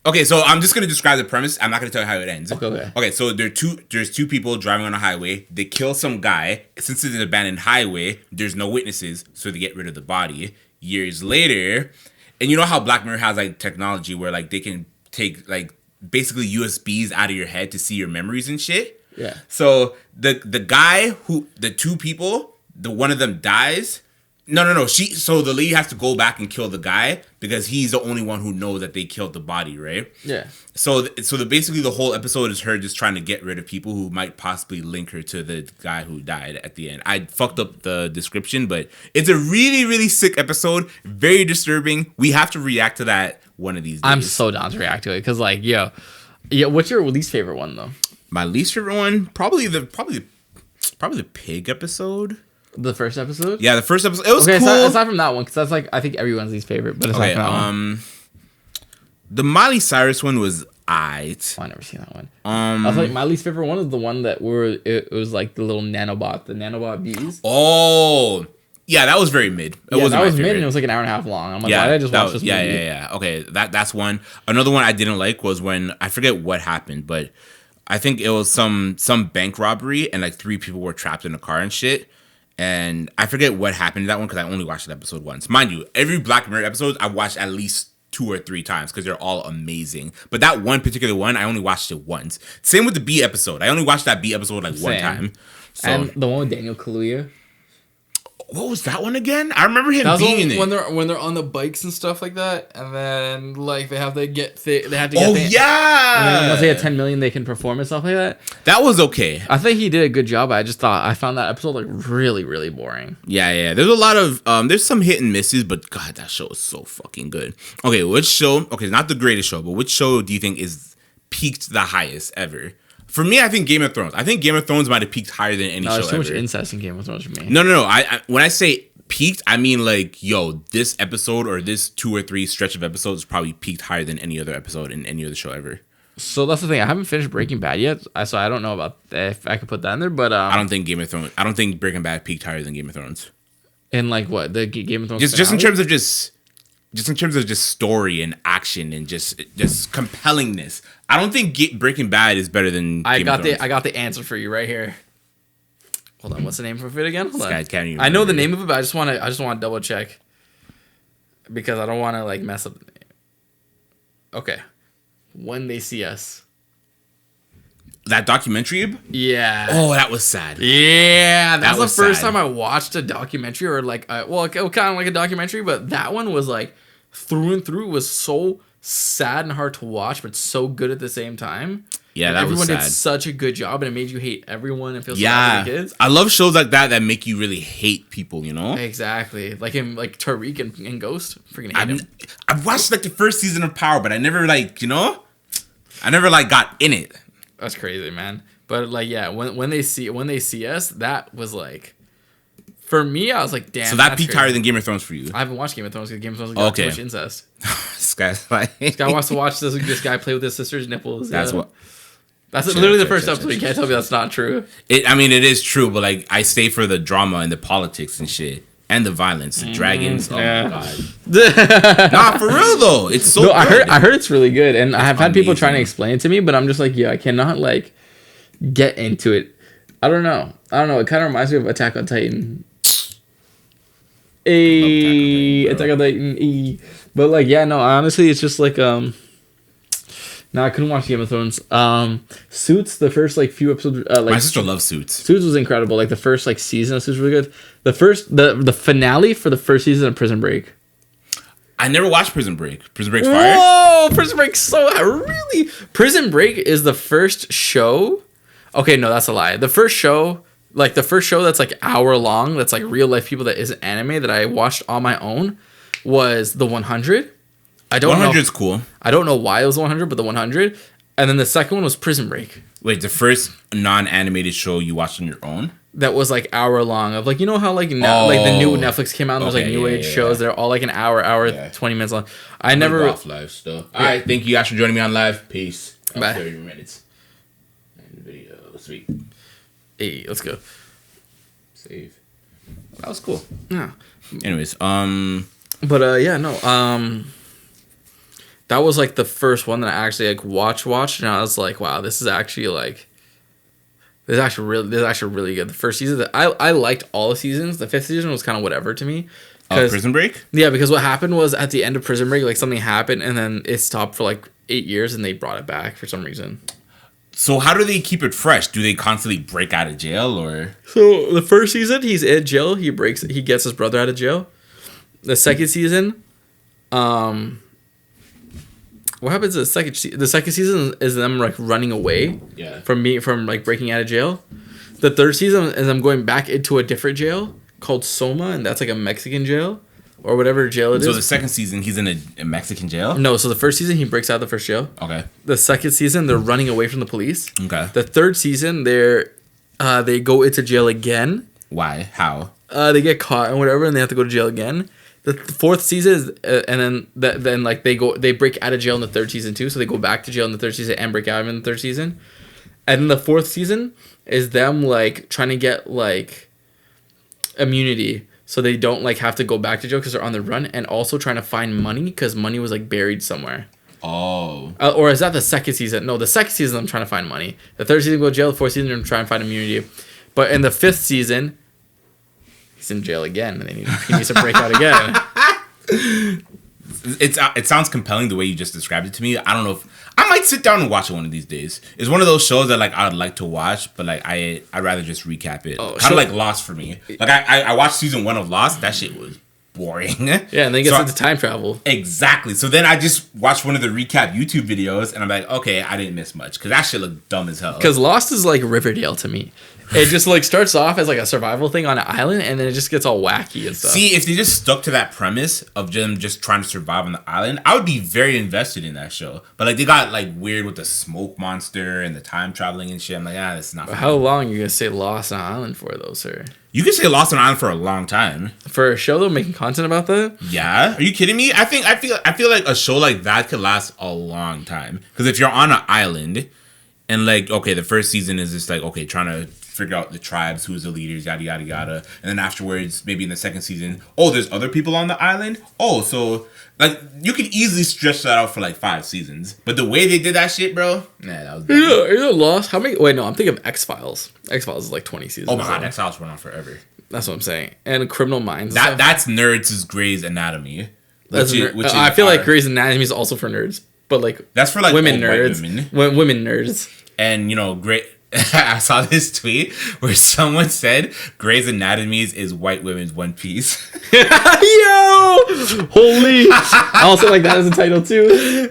Okay, so I'm just gonna describe the premise. I'm not gonna tell you how it ends.
Okay.
Okay, so there's two people driving on a highway. They kill some guy. Since it's an abandoned highway, there's no witnesses, so they get rid of the body. Years later, and you know how Black Mirror has like technology where like they can take like basically USBs out of your head to see your memories and shit.
Yeah.
So the two people, the one of them dies. No. So the lady has to go back and kill the guy because he's the only one who knows that they killed the body, right?
Yeah.
So basically the whole episode is her just trying to get rid of people who might possibly link her to the guy who died at the end. I fucked up the description, but it's a really, really sick episode. Very disturbing. We have to react to that one of these days.
I'm so down to react to it because like, yeah. What's your least favorite one though?
My least favorite one, probably the pig episode.
The first episode?
Yeah, the first episode. It was
cool.
Aside
from that one, because that's like I think everyone's least favorite. But aside from that one,
the Miley Cyrus one was aight.
I never seen that one. I was like my least favorite one is the one that it was like the little nanobot bees.
Oh, yeah, that was very mid.
That was mid, and it was like an hour and a half long. I'm like, why did I just watch this movie?
Yeah. Okay, that's one. Another one I didn't like was when I forget what happened, but I think it was some bank robbery and like 3 people were trapped in a car and shit. And I forget what happened to that one because I only watched that episode once. Mind you, every Black Mirror episode I've watched at least 2 or 3 times because they're all amazing. But that one particular one, I only watched it once. Same with the B episode. I only watched that B episode like one time. So,
and the one with Daniel Kaluuya.
What was that one again? I remember him being in it.
When they're on the bikes and stuff like that, and then like they have to get.
Oh yeah!
And once they get 10 million, they can perform and stuff like that.
That was okay.
I think he did a good job. I found that episode like really, really boring.
Yeah. There's a lot of there's some hit and misses, but God, that show is so fucking good. Okay, which show? Okay, not the greatest show, but which show do you think is peaked the highest ever? For me, I think Game of Thrones. I think Game of Thrones might have peaked higher than any show ever. There's
too much incest in Game of Thrones for me.
No. I when I say peaked, I mean like, yo, this episode or this 2 or 3 stretch of episodes probably peaked higher than any other episode in any other show ever.
So that's the thing. I haven't finished Breaking Bad yet, so I don't know about if I could put that in there. But
I don't think I don't think Breaking Bad peaked higher than Game of Thrones.
And like what the Game of Thrones?
Just in terms of just story and action and just compellingness. I don't think Breaking Bad is better than Game of Thrones.
I got the answer for you right here. Hold on, what's the name of it again? Hold on.
Can't even
I know the name of it, but I just want to double check. because I don't want to like mess up the name. Okay. When They See Us.
That documentary?
Yeah.
Oh, that was sad.
Yeah, that's the
was
first
sad.
time I watched a documentary or like, kind of like a documentary, but that one was like through and through was so sad and hard to watch, but so good at the same time.
Yeah,
And
that
everyone
was sad.
did such a good job, and it made you hate everyone and feel so bad
Yeah,
for the kids.
I love shows like that make you really hate people. You know,
Exactly, like him, like Tariq and Ghost. Freaking hate him.
I've watched like the first season of Power, but I never like I never like got in it.
That's crazy, man. But like, yeah, when they see us, that was like, for me, I was like, damn.
So that
that's
peaked
crazy.
higher than Game of Thrones for you.
I haven't watched Game of Thrones because Game of Thrones got too much incest.
This guy's like,
This guy wants to watch this guy play with his sister's nipples.
That's what.
That's literally the first episode. You can't tell me that's not true.
I mean, it is true, but like, I stay for the drama and the politics and shit. And the violence, the dragons. Oh
yeah.
my god! Nah, for real though, it's so.
No,
good.
I heard it's really good, and I've had people
amazing.
trying to explain it to me, but I'm just like, yeah, I cannot like get into it. I don't know. It kind of reminds me of Attack on Titan. Attack on Titan. But like, yeah, no. Honestly, it's just like No, I couldn't watch Game of Thrones. Suits, the first like few episodes,
My sister loves Suits.
Suits was incredible. Like the first like season of Suits was really good. The finale for the first season of Prison Break.
I never watched Prison Break. Prison Break's fire.
Whoa, Prison Break really. Prison Break is the first show. Okay, no, that's a lie. The first show that's like hour long, that's like real life people that isn't anime that I watched on my own was the 100. I don't know.
100's cool.
I don't know why it was 100, but the 100. And then the second one was Prison Break.
Wait, the first non-animated show you watched on your own?
That was like hour long of like, you know how like now like the new Netflix came out and there's like new age shows. They're all like an hour, 20 minutes long. I never
off live still. All right, thank you guys for joining me on live. Peace.
Bye.
30 minutes. End the video. Sweet.
Hey, let's go.
Save. That was cool.
Yeah.
Anyways,
But yeah, no. That was like the first one that I actually like watched, and I was like, wow, this is actually really good. The first season, I liked all the seasons. The fifth season was kind of whatever to me.
Prison Break?
Yeah, because what happened was at the end of Prison Break, like something happened, and then it stopped for like 8 years, and they brought it back for some reason.
So how do they keep it fresh? Do they constantly break out of jail or?
So the first season, he's in jail. He gets his brother out of jail. The second season, what happens in the second season is them like running away from like breaking out of jail. The third season is them going back into a different jail called Soma, and that's like a Mexican jail or whatever jail it is.
So the second season he's in a Mexican jail?
No, so the first season he breaks out of the first jail.
Okay.
The second season they're running away from the police.
Okay.
The third season they go into jail again.
Why? How?
They get caught and whatever, and they have to go to jail again. The fourth season is, and then like they break out of jail in the third season too, so they go back to jail in the third season and break out in the third season, and then the fourth season is them like trying to get like immunity, so they don't like have to go back to jail because they're on the run, and also trying to find money because money was like buried somewhere.
Oh.
Or is that the second season? No, the second season I'm trying to find money. The third season go to jail. The fourth season I'm trying to find immunity, but in the fifth season. He's in jail again, and he needs to break out again.
It sounds compelling the way you just described it to me. I don't know if I might sit down and watch it one of these days. It's one of those shows that like I'd like to watch, but like I'd rather just recap it. Kind of like Lost for me. Like I watched season 1 of Lost. That shit was boring.
Yeah, and then it gets into time travel.
Exactly. So then I just watched one of the recap YouTube videos, and I'm like, okay, I didn't miss much because that shit looked dumb as hell.
Because Lost is like Riverdale to me. It just like starts off as like a survival thing on an island, and then it just gets all wacky and stuff.
See, if they just stuck to that premise of them just trying to survive on the island, I would be very invested in that show. But like they got like weird with the smoke monster and the time traveling and shit. I'm like, that's not.
How long are you gonna stay lost on an island for, though, sir?
You can stay lost on an island for a long time.
For a show, though, making content about that?
Yeah, are you kidding me? I feel like a show like that could last a long time. Because if you're on an island, and like, okay, the first season is just like, okay, trying to figure out the tribes, who's the leaders, yada yada yada, and then afterwards, maybe in the second season, there's other people on the island. So like you could easily stretch that out for like 5 seasons. But the way they did that shit, bro, that was.
Yeah, Lost. How many? Wait, no, I'm thinking of X-Files. X-Files is like 20 seasons.
Oh my god, X-Files went on forever.
That's what I'm saying. And Criminal Minds.
That's Nerds' Grey's Anatomy.
I feel like Grey's Anatomy is also for nerds, but like
that's for like
women nerds. Women nerds.
And great. I saw this tweet where someone said Grey's Anatomy is white women's One Piece.
Yo, holy! I also like that as a title too.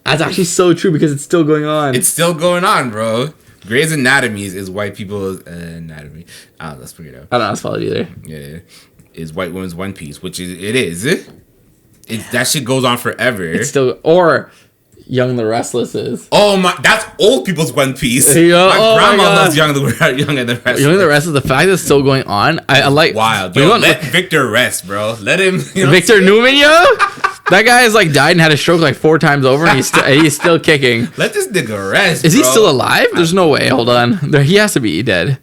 That's actually so true because it's still going on.
It's still going on, bro. Grey's Anatomy is white people's anatomy. Let's figure it out.
I don't know how to spell it either.
Yeah, is white women's One Piece, which it is. That shit goes on forever.
It's still Young and the Restless is.
Oh my, that's old people's One Piece.
Yo,
my grandma loves Young and the Restless.
Young and the Restless, the fact that it's still going on, I like.
Wild. Yo, let Victor rest, bro. Let him.
Victor Newman, yo? That guy has like died and had a stroke like 4 times over, and he's still kicking.
Let this nigga rest.
Is he still alive? There's no way. Hold on, he has to be dead.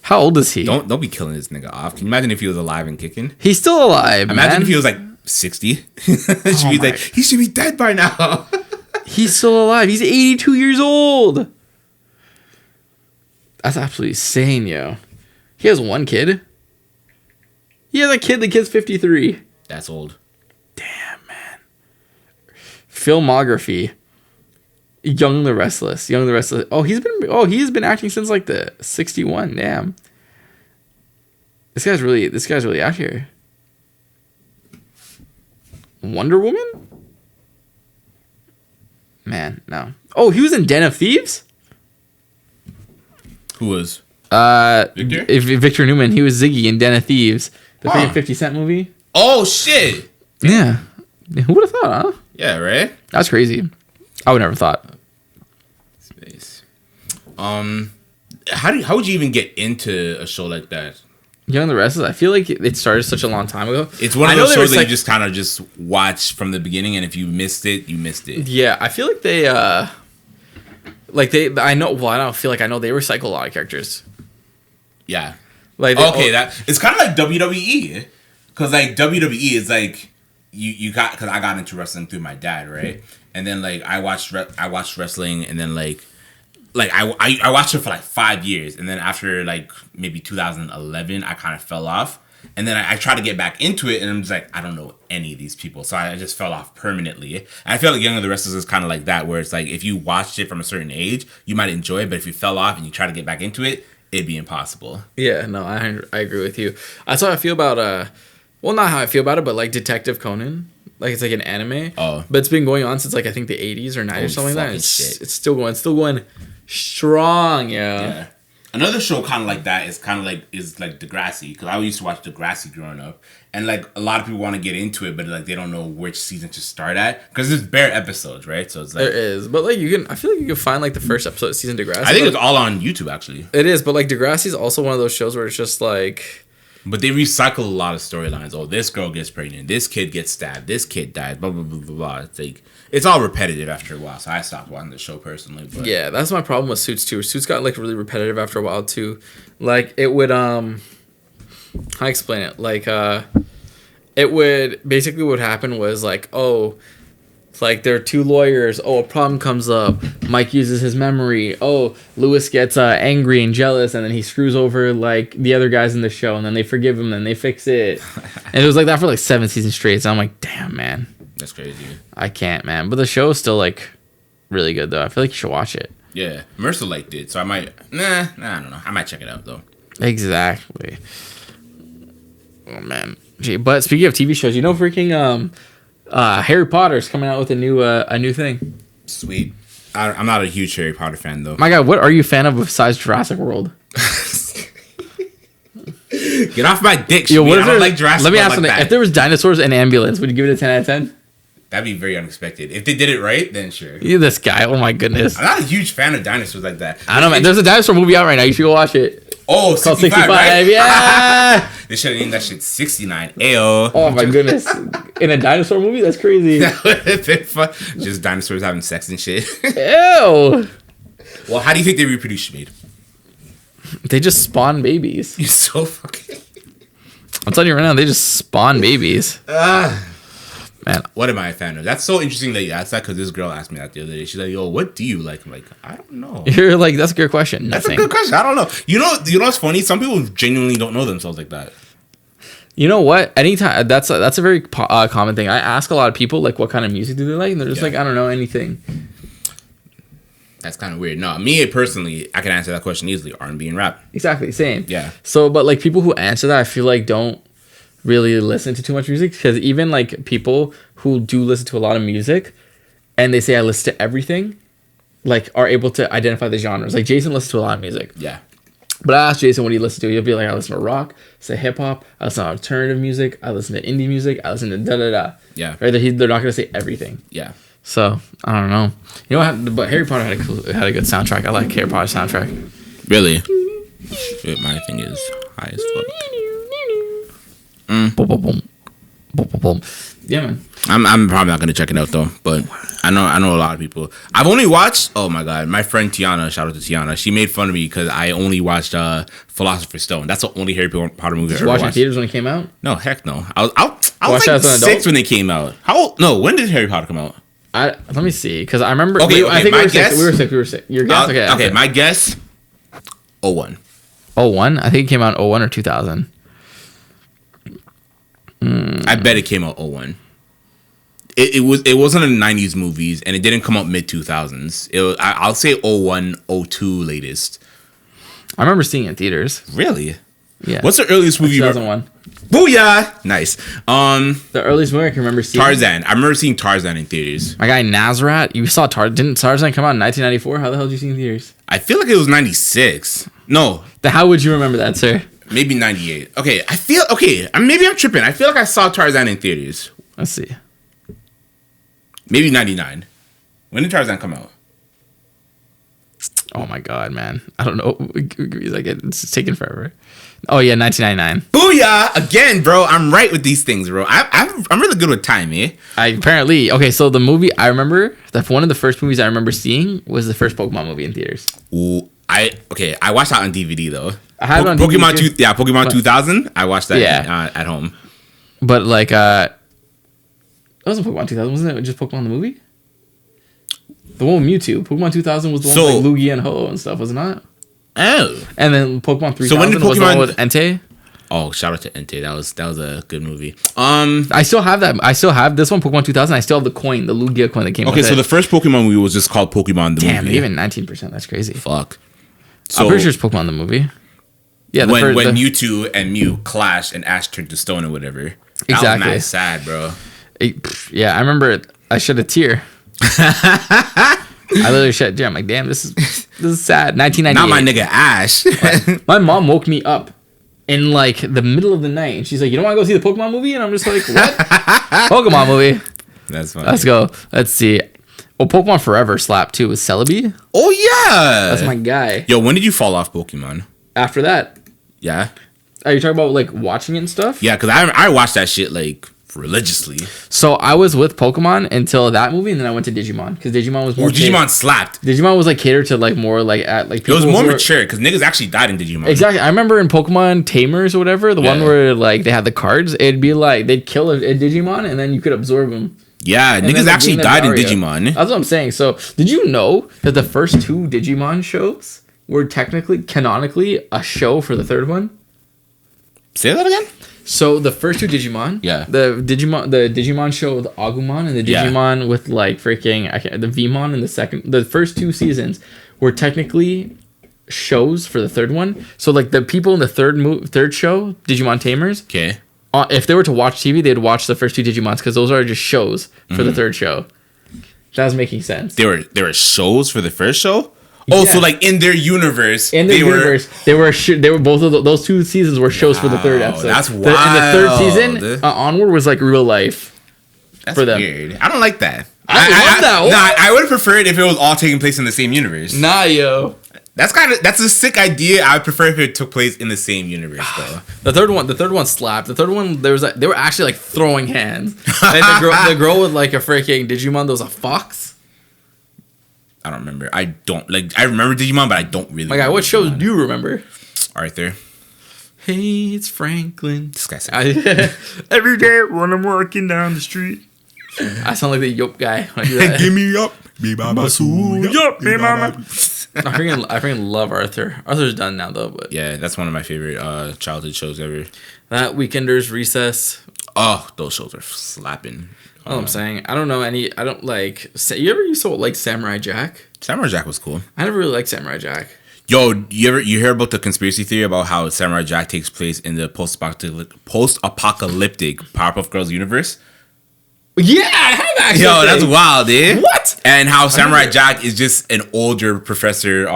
How old is he?
Don't be killing this nigga off. Can you imagine if he was alive and kicking?
He's still alive.
Imagine if he was like 60. He should be dead by now.
He's still alive. He's 82 years old. That's absolutely insane, yo. He has 1 kid. He has a kid. The kid's 53.
That's old.
Damn, man. Filmography. Young and the Restless. Oh, he's been acting since like the 61. Damn. This guy's really out here. Wonder Woman? Man, no. Oh, he was in Den of Thieves?
Who was?
Victor? Victor Newman. He was Ziggy in Den of Thieves. The freaking 50 Cent movie.
Oh, shit.
Yeah. Who would have thought, huh?
Yeah, right?
That's crazy. I would never thought.
Space. How would you even get into a show like that?
Young and the Restless, I feel like it started such a long time ago.
It's one of those shows that you just kind of just watch from the beginning, and if you missed it, you missed it.
Yeah, I feel like they, I don't feel like I know they recycle a lot of characters.
Yeah.
Like
it's kind of like WWE, because like WWE is like because I got into wrestling through my dad, right? And then like I watched wrestling, and then like I watched it for like 5 years, and then after like maybe 2011, I kind of fell off, and then I tried to get back into it, and I'm just like, I don't know any of these people, so I just fell off permanently. And I feel like Young and the Restless is kind of like that, where it's like if you watched it from a certain age, you might enjoy it, but if you fell off and you try to get back into it, it'd be impossible.
Yeah, no, I agree with you. That's how I feel about not how I feel about it, but like Detective Conan. Like it's like an anime. Oh. But it's been going on since like I think the 80s or 90s or something like that. It's still going strong, yeah.
Another show kind of like that is Degrassi, because I used to watch Degrassi growing up, and like a lot of people want to get into it, but like they don't know which season to start at because there's bare episodes, right? So it's like
there is, but like I feel like you can find like the first episode of season Degrassi.
I think it's all on YouTube actually.
It is, but like Degrassi is also one of those shows where it's just like.
But they recycle a lot of storylines. Oh, this girl gets pregnant. This kid gets stabbed. This kid dies. Blah blah blah blah blah. It's like it's all repetitive after a while. So I stopped watching the show personally. But.
Yeah, that's my problem with Suits too. Suits got like really repetitive after a while too. Like it would how I explain it? Like it would basically what happened was like like there are 2 lawyers. Oh, a problem comes up. Mike uses his memory. Oh, Lewis gets angry and jealous, and then he screws over like the other guys in the show, and then they forgive him, and they fix it. And it was like that for like 7 seasons straight. So I'm like, damn, man,
that's crazy.
I can't, man. But the show is still like really good though. I feel like you should watch it.
Yeah, Mercer liked it, so I might. Nah, I don't know. I might check it out though.
Exactly. Oh man, gee. But speaking of TV shows, freaking Harry Potter's coming out with a new thing.
Sweet. I'm not a huge Harry Potter fan though.
My God, what are you a fan of besides Jurassic World?
Get off my dick,
Yo,
I don't like Jurassic World.
Let me ask something. If there was dinosaurs and ambulance, would you give it a 10 out of 10?
That'd be very unexpected. If they did it right, then sure.
You this guy. Oh my goodness.
I'm not a huge fan of dinosaurs like that.
I don't know, man. There's a dinosaur movie out right now. You should go watch it.
Oh,
it's called
65, right?
Yeah.
They should have named that shit 69. Ayo.
Oh my goodness. In a dinosaur movie? That's crazy.
That would have been fun. Just dinosaurs having sex and shit.
Ew.
Well, how do you think they reproduce, Shmade?
They just spawn babies.
You're so fucking...
I'm telling you right now, they just spawn babies. Man,
what am I a fan of? That's so interesting that you asked that, because this girl asked me that the other day. She's like, yo, what do you like? I'm like, I don't know.
You're like, that's a good question.
Nothing. That's a good question. I don't know. You know what's funny? Some people genuinely don't know themselves like that.
You know what? Anytime that's a very common thing. I ask a lot of people like what kind of music do they like, and they're just like, I don't know, anything.
That's kind of weird. No, me personally, I can answer that question easily. R&B and rap.
Exactly, same.
Yeah.
So, but like people who answer that, I feel like don't really listen to too much music, because even like people who do listen to a lot of music, and they say I listen to everything, like are able to identify the genres. Like Jason listens to a lot of music.
Yeah.
But I asked Jason what he listens to. He'll be like, I listen to rock, I listen to hip hop, I listen to alternative music, I listen to indie music, I listen to da da da.
Yeah.
Right? They're not gonna say everything.
Yeah.
So I don't know. You know what? But Harry Potter had a good soundtrack. I like Harry Potter soundtrack.
Really? Shit, my thing is high as fuck.
Boom, boom, boom. Boom, boom, boom. Yeah, man.
I'm probably not gonna check it out though, but I know a lot of people. I've only watched. Oh my god, my friend Tiana. Shout out to Tiana. She made fun of me because I only watched Philosopher's Stone. That's the only Harry Potter movie I
Did
ever
you watch
watched.
in theaters when it came out?
No, heck no. I was
Watched
like
that as an
6
adult?
when they came out. How old? No, when did Harry Potter come out?
Let me see, because I remember.
Okay,
I think
my
we were
guess-
six. We were six. Your guess?
Okay, my guess. 01.
01? I think it came out in 01 or 2000.
I bet it came out 01. It wasn't in the 90s movies, and it didn't come out mid 2000s. I'll say 01, 02 latest.
I remember seeing it in theaters.
Really?
Yeah.
What's the earliest movie you ever?
2001.
Booyah! Nice.
The earliest movie I can remember seeing.
Tarzan. I remember seeing Tarzan in theaters.
My guy Nazrat. You saw Didn't Tarzan come out in 1994? How the hell did you see it in theaters?
I feel like it was 96. No,
How would you remember that, sir?
maybe 98. Okay, maybe I'm tripping. I feel like I saw Tarzan in theaters.
Let's see.
Maybe 99. When did Tarzan come out?
Oh my god, man. I don't know. It's taking forever. Oh yeah, 1999.
Booyah! Again, bro. I'm right with these things, bro. I'm really good with time, eh?
Okay, so the movie I remember, that one of the first movies I remember seeing was the first Pokemon movie in theaters.
Ooh, I watched that on DVD though.
I had it on
Pokemon
DVD.
Pokemon 2000. I watched that
Yeah.
at home.
But like, it wasn't Pokemon 2000, wasn't it? Just Pokemon the movie. The one with Mewtwo. Pokemon 2000 was the one with like Lugia and Ho and stuff, was it not?
Oh.
And then Pokemon 3000
So when did
was the one
Pokemon-
with Entei.
Oh, shout out to Entei. That was a good movie.
I still have that. I still have this one, Pokemon 2000. I still have the coin, the Lugia coin that came
Okay,
with
so
it.
the first Pokemon movie was just called Pokemon the
Damn,
movie.
even 19%. That's crazy.
Fuck. So
I'm pretty sure it's Pokemon the movie. Yeah,
when Mewtwo and Mew clashed and Ash turned to stone or whatever. That
Exactly.
was mad sad, bro.
Yeah, I remember it. I shed a tear. I literally shed a tear. I'm like, damn, this is sad. 1998.
Not my nigga Ash.
My mom woke me up in like the middle of the night, and she's like, "You don't want to go see the Pokemon movie?" And I'm just like, "What? Pokemon movie?
That's funny.
Let's go. Let's see." Well, Pokemon Forever slapped too with Celebi.
Oh yeah.
That's my guy.
Yo, when did you fall off Pokemon?
After that,
Yeah.
are you talking about like watching it and stuff?
Yeah, because I watched that shit like religiously.
So I was with Pokemon until that movie, and then I went to Digimon because Digimon was more.
Digimon slapped.
Digimon was like catered to like more like at like.
It was
people
more
who were-
mature because niggas actually died in Digimon.
Exactly. I remember in Pokemon Tamers or whatever, the one
Yeah.
where like they had the cards, it'd be like they'd kill a Digimon and then you could absorb him.
Yeah,
And then,
niggas
like,
actually
gain
died in
their area.
Digimon.
That's what I'm saying. So did you know that the first two Digimon shows were technically, canonically, a show for the third one?
Say that again?
So the first two Digimon,
Yeah.
the Digimon show with Agumon and the
Yeah.
Digimon with like freaking the Vmon in the first two seasons were technically shows for the third one. So like the people in the third show, Digimon Tamers,
Okay.
if they were to watch TV, they'd watch the first two Digimons because those are just shows for the third show. That was making sense.
There were shows for the first show? Oh,
Yeah.
so like in their universe.
In the universe, they were both of those two seasons were shows for the third
Wow,
episode.
that's
And the third
wild.
season onward was like real life.
That's
for them.
weird. I don't like that.
I love that.
Nah, I would have preferred if it was all taking place in the same universe.
Nah, yo.
That's a sick idea. I would prefer if it took place in the same universe though.
The third one slapped. The third one, they were actually like throwing hands. And the girl with like a freaking Digimon that was a fox.
I don't remember. I remember Digimon, but I don't really.
My guy, what
remember
shows
Digimon.
do you remember?
Arthur.
Hey, it's Franklin.
This guy's
Every day when I'm walking down the street. I sound like the Yope guy when I do that.
Give me up. Be Mama Sue. Yup, be Mama.
I freaking love Arthur. Arthur's done now though, but
Yeah, that's one of my favorite childhood shows ever.
that Weekenders, Recess.
Oh, those shows are slapping.
All I'm saying, I don't know any. I don't like. You ever used to like Samurai Jack?
Samurai Jack was cool.
I never really liked Samurai Jack.
Yo, you hear about the conspiracy theory about how Samurai Jack takes place in the post-apocalyptic Powerpuff Girls universe?
Yeah, I have actually.
Yo, that's wild, eh?
What?
And how Samurai Jack is just an older professor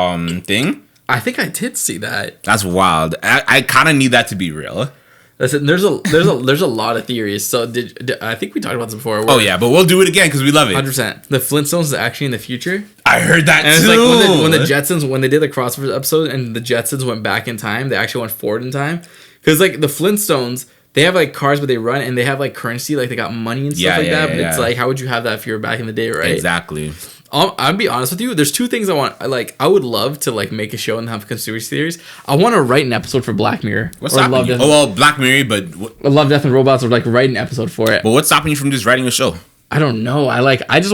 thing.
I think I did see that.
That's wild. I kind of need that to be real.
Listen, there's a lot of theories. So I think we talked about this before.
Oh yeah, but we'll do it again because we love it.
100%. The Flintstones is actually in the future.
I heard that
And
too.
it's like when the Jetsons, when they did the crossover episode and the Jetsons went back in time, they actually went forward in time. Because like the Flintstones, they have like cars, but they run and they have like currency, like they got money and stuff that. But it's like, how would you have that if you were back in the day, right?
Exactly.
I'll be honest with you. There's two things I want. I would love to like make a show and have conspiracy theories. I want to write an episode for Black Mirror.
What's stopping you? Oh well, Black Mirror, but
Love, Death, and Robots, or like write an episode for it.
But what's stopping you from just writing a show?
I don't know. I just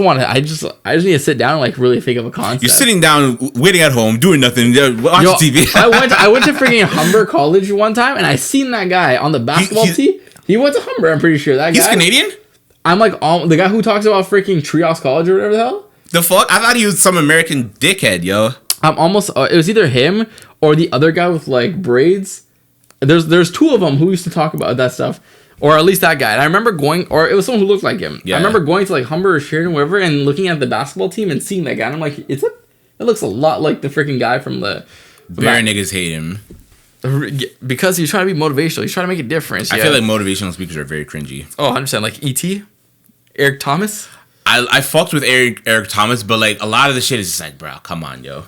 need to sit down and like really think of a concept.
You're sitting down, waiting at home, doing nothing, watching TV.
I went to freaking Humber College one time and I seen that guy on the basketball team. He went to Humber. I'm pretty sure that guy.
He's Canadian.
I'm like the guy who talks about freaking Treehouse College or whatever the hell.
The fuck? I thought he was some American dickhead, yo.
I'm almost. It was either him or the other guy with like braids. There's two of them who used to talk about that stuff, or at least that guy. And I remember going, or it was someone who looked like him.
Yeah.
I remember going to like Humber or Sheridan, wherever, and looking at the basketball team and seeing that guy. And I'm like, it looks a lot like the freaking guy from the.
Bare niggas hate him
Because he's trying to be motivational. He's trying to make a difference.
I feel like motivational speakers are very cringy.
Oh, 100%. Like E.T., Eric Thomas.
I fucked with Eric Thomas, but like a lot of the shit is just like, bro, come on, yo.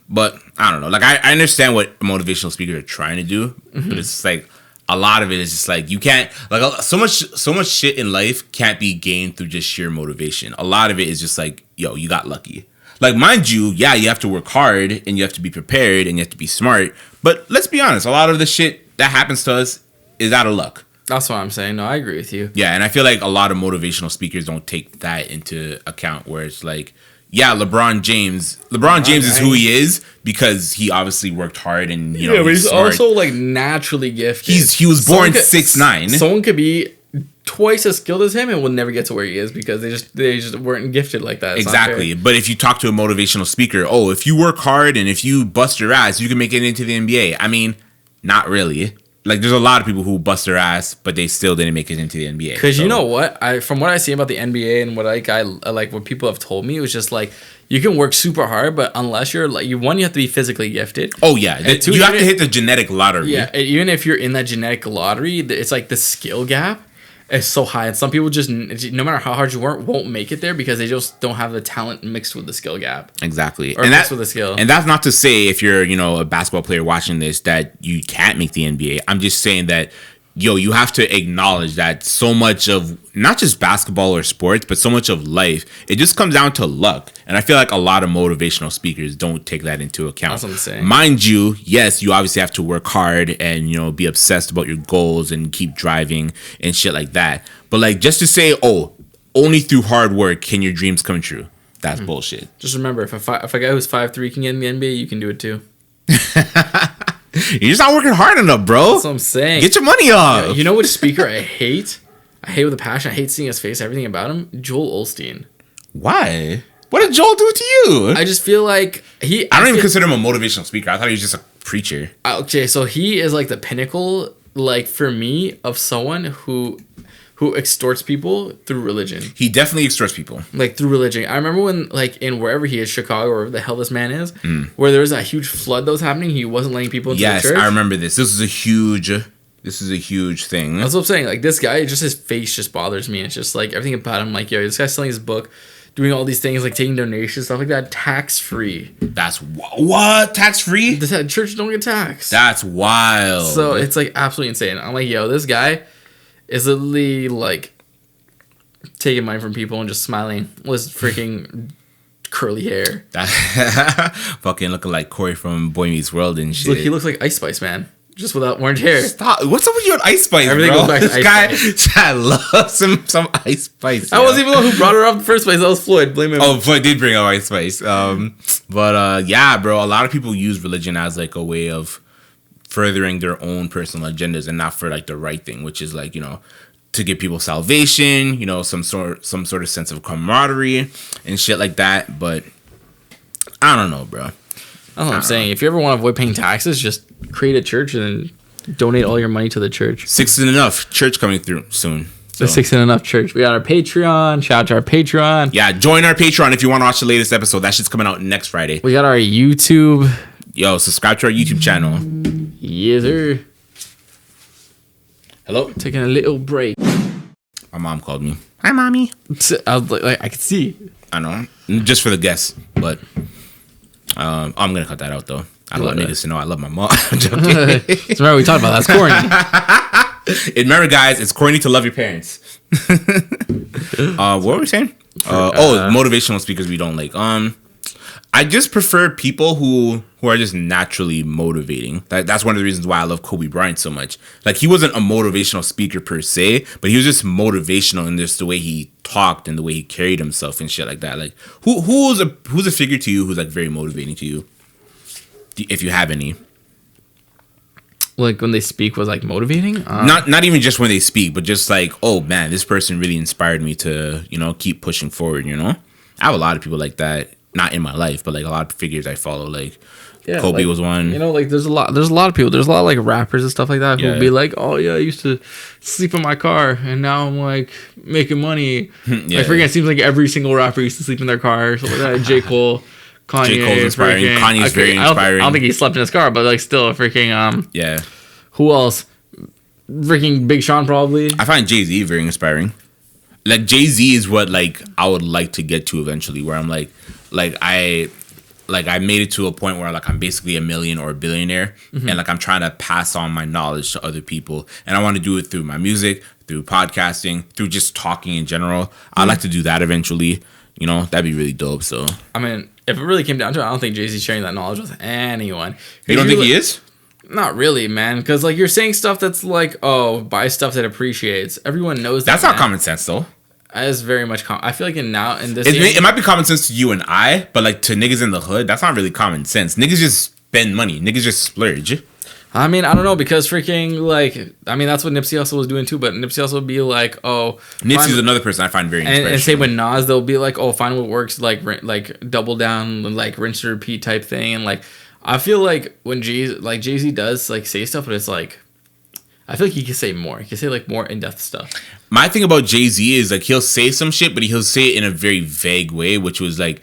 But I don't know. Like I understand what motivational speakers are trying to do, but it's just like a lot of it is just like you can't like so much shit in life can't be gained through just sheer motivation. A lot of it is just like, yo, you got lucky. Like, mind you, yeah, you have to work hard and you have to be prepared and you have to be smart. But let's be honest, a lot of the shit that happens to us is out of luck.
That's what I'm saying. No, I agree with you.
Yeah, and I feel like a lot of motivational speakers don't take that into account where it's like, yeah, LeBron James is who he is because he obviously worked hard and, you know,
but he's
smart.
also like naturally gifted.
He was born 6'9".
Someone could be twice as skilled as him and will never get to where he is because they just weren't gifted like that. It's
exactly. But if you talk to a motivational speaker, oh, if you work hard and if you bust your ass, you can make it into the NBA. I mean, not really. Like, there's a lot of people who bust their ass, but they still didn't make it into the NBA.
Because you know what? From what I see about the NBA and what I like what people have told me, it was just like you can work super hard, but unless you're like you have to be physically gifted.
Oh yeah, you have to hit the genetic lottery.
Yeah, even if you're in that genetic lottery, it's like the skill gap is so high, and some people just no matter how hard you work won't make it there because they just don't have the talent mixed with the skill gap.
Exactly,
or mixed with the skill.
And that's not to say if you're a basketball player watching this that you can't make the NBA. I'm just saying that you have to acknowledge that so much of not just basketball or sports, but so much of life, it just comes down to luck. And I feel like a lot of motivational speakers don't take that into account.
That's what I'm saying.
Mind you, yes, you obviously have to work hard and, be obsessed about your goals and keep driving and shit like that. But like just to say, oh, only through hard work can your dreams come true. That's bullshit.
Just remember, if a guy who's 5'3" can get in the NBA, you can do it too.
You're just not working hard enough, bro.
That's what I'm saying.
Get your money up.
You know what speaker I hate? I hate with a passion. I hate seeing his face, everything about him. Joel Osteen.
Why? What did Joel do to you?
I just feel like
I don't even consider him a motivational speaker. I thought he was just a preacher.
Okay, so he is like the pinnacle, like for me, of someone who extorts people through religion.
He definitely extorts people.
Like through religion. I remember when like in wherever he is, Chicago or wherever the hell this man is, where there was that huge flood that was happening, he wasn't letting people into the church. Yes,
I remember this. This is a huge thing.
That's what I'm saying. Like this guy, just his face just bothers me. It's just like everything about him, like, yo, this guy's selling his book, doing all these things, like taking donations, stuff like that, tax free.
That's what? Tax free?
The church don't get taxed.
That's wild.
So it's like absolutely insane. I'm like, yo, this guy is literally like taking money from people and just smiling with freaking curly hair.
Fucking looking like Corey from Boy Meets World and shit.
Look, he looks like Ice Spice Man. just without orange hair.
Stop. What's up with you on Ice Spice,
Everything
bro?
goes back to
This guy loves some Ice Spice.
I wasn't even the one who brought her up in the first place. That was Floyd. Blame him.
Oh, Floyd did bring up Ice Spice. But yeah, bro, a lot of people use religion as like a way of furthering their own personal agendas and not for like the right thing, which is like, you know, to give people salvation, you know, some sort of sense of camaraderie and shit like that. But I don't know, bro.
That's what I'm saying. If you ever want to avoid paying taxes, just create a church and then donate all your money to the church.
6 isn't enough. Church coming through soon. So.
The 6 isn't enough church. We got our Patreon. Shout out to our Patreon.
Yeah, join our Patreon if you want to watch the latest episode. That shit's coming out next Friday.
We got our YouTube.
Yo, subscribe to our YouTube channel.
Yes, sir.
Hello?
Taking a little break.
My mom called me. Hi, mommy.
I was like I could see.
I know. Just for the guests, but I'm gonna cut that out though. I don't want niggas to know I love my mom. I'm joking.
That's right. We talked about that. That's corny.
Remember, guys, it's corny to love your parents. What were we saying? Motivational speakers we don't like. I just prefer people who are just naturally motivating. That's one of the reasons why I love Kobe Bryant so much. Like, he wasn't a motivational speaker per se, but he was just motivational in just the way he talked and the way he carried himself and shit like that. Like, who's a figure to you who's like very motivating to you, if you have any?
Like when they speak was like motivating.
Not even just when they speak, but just like, oh man, this person really inspired me to, you know, keep pushing forward. You know, I have a lot of people like that. Not in my life, but like a lot of figures I follow. Like Kobe
like,
was one.
You know, like there's a lot of people. There's a lot of like rappers and stuff like that who will be like, oh yeah, I used to sleep in my car and now I'm like making money. Like freaking, it seems like every single rapper used to sleep in their car. So like that. J. Cole, Kanye.
J. Cole's inspiring.
Freaking,
Kanye's very inspiring.
I don't think he slept in his car, but like still freaking
Yeah.
Who else? Freaking Big Sean probably.
I find Jay-Z very inspiring. Like Jay-Z is what like I would like to get to eventually, where I'm like I made it to a point where like I'm basically a million or a billionaire, and like I'm trying to pass on my knowledge to other people, and I want to do it through my music, through podcasting, through just talking in general. I'd like to do that eventually. You know, that'd be really dope. So
I mean, if it really came down to it, I don't think Jay-Z's sharing that knowledge with anyone.
You don't think he is?
Not really, man. Because like you're saying stuff that's like, oh, buy stuff that appreciates. Everyone knows that.
That's not common sense, though.
That is very much I feel like in this
it might be common sense to you and I, but like to niggas in the hood, that's not really common sense. Niggas just spend money. Niggas just splurge.
I mean, I don't know, because freaking like, I mean, that's what Nipsey Hussle was doing too, but Nipsey Hussle would be like, oh,
Nipsey's another person I find very inspirational.
And say with Nas, they'll be like, oh, find what works, like double down, like rinse and repeat type thing. And like, I feel like when Jay-Z does like say stuff, but it's like, I feel like he can say more. He can say like more in-depth stuff.
My thing about Jay-Z is like he'll say some shit, but he'll say it in a very vague way, which was like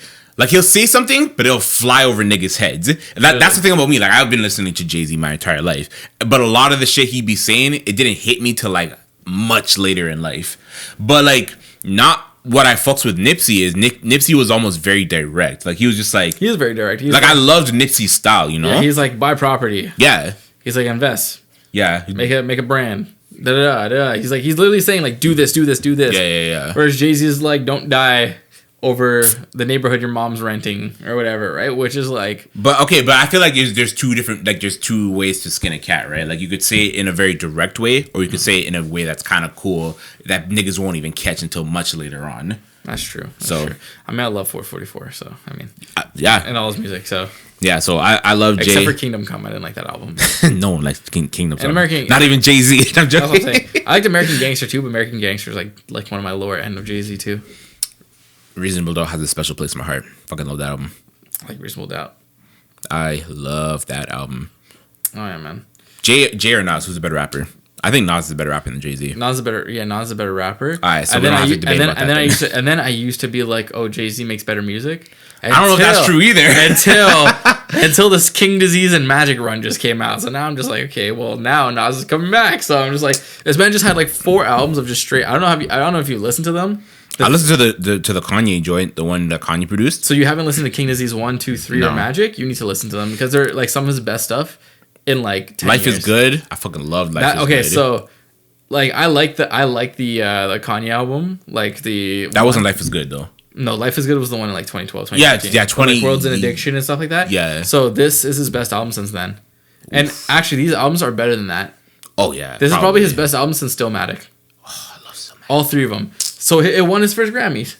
he'll say something, but it'll fly over niggas' heads. And that's the thing about me. Like, I've been listening to Jay-Z my entire life, but a lot of the shit he be saying, it didn't hit me till like much later in life. But like, not what I fucks with Nipsey is Nipsey was almost very direct. Like, he was just like,
he was very direct.
I loved Nipsey's style, you know?
Yeah, he's like, buy property.
Yeah.
He's like, invest.
Yeah.
Make a brand. Da, da, da, da. He's literally saying like, do this.
Yeah.
Whereas Jay-Z is like, don't die over the neighborhood your mom's renting or whatever, right? Which is like,
but I feel like there's two ways to skin a cat, right? Like, you could say it in a very direct way, or you could say it in a way that's kind of cool that niggas won't even catch until much later on.
That's true.
True.
I mean, I love 444, so I mean,
yeah,
and all his music. So
yeah, so I love Jay.
Except for Kingdom Come, I didn't like that album.
No one likes Kingdom Come.
American,
not even Jay-Z. I'm joking.
That's what I'm saying. I liked American Gangster too, but American Gangster is like one of my lower end of Jay-Z too.
Reasonable Doubt has a special place in my heart. Fucking love that album.
I like Reasonable Doubt.
I love that album.
Oh yeah, man.
Jay or Nas, who's a better rapper? I think Nas is a better rapper than Jay-Z.
Nas is a better rapper.
All right, so we don't have to debate about that.
And then I used to be like, oh, Jay-Z makes better music.
I don't know if that's true either.
until this King Disease and Magic run just came out. So now I'm just like, okay, well now Nas is coming back. So I'm just like, this man just had like 4 albums of just straight. I don't know if you listened to them.
I listened to the Kanye joint, the one that Kanye produced.
So you haven't listened to King Disease 1, 2, 3 or Magic? You need to listen to them because they're like some of his best stuff in like 10
Life
years.
Is Good. I fucking love Life Is Good.
Okay, so like I like the Kanye album, like
that wasn't Life Is Good though.
No, Life Is Good was the one in like 2012, 2013.
Yeah, 20.
Like Worlds and Addiction and stuff like that.
Yeah.
So this is his best album since then. And actually, these albums are better than that.
Oh yeah,
This is probably his best album since Stillmatic.
Oh, I love Stillmatic.
All three of them. So it won his first Grammy.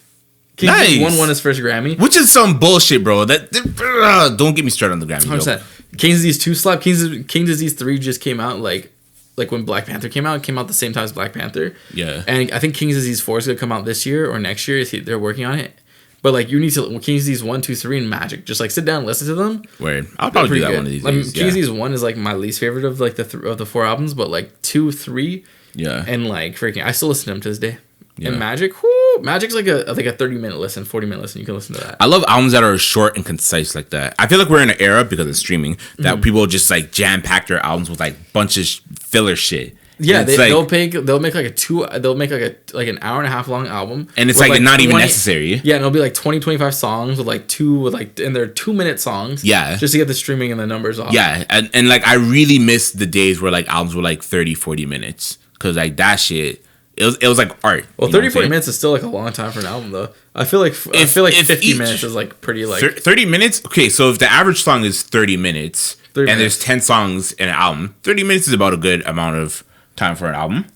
King's
Nice.
Disease won his first Grammy.
Which is some bullshit, bro. Don't get me started on the Grammy.
100%. King's Disease 2 slap. King Disease 3 just came out like when Black Panther came out. It came out the same time as Black Panther.
Yeah.
And I think King's Disease 4 is going to come out this year or next year. They're working on it. But like you need to King's Disease 1, 2, 3 and Magic. Just like sit down and listen to them.
Weird. I'll probably do that one of these days.
King's Disease 1 is like my least favorite of like of the 4 albums, but like 2, 3 and like freaking I still listen to them to this day. Yeah. And Magic's like a 30-minute listen, 40-minute listen. You can listen to that.
I love albums that are short and concise like that. I feel like we're in an era because of streaming that people just like jam pack their albums with like bunch of filler shit.
Yeah, they'll make like an hour and a half long album,
and it's like not even necessary.
Yeah, and it'll be like 20-25 songs and they're 2-minute songs.
Yeah,
just to get the streaming and the numbers off.
Yeah, and like I really miss the days where like albums were like 30-40 minutes because like that shit. It was like art.
Well, 30-40 minutes is still like a long time for an album, though. I feel like 50 minutes is like pretty like
30 minutes. Okay, so if the average song is 30 minutes, there's 10 songs in an album, 30 minutes is about a good amount of time for an album.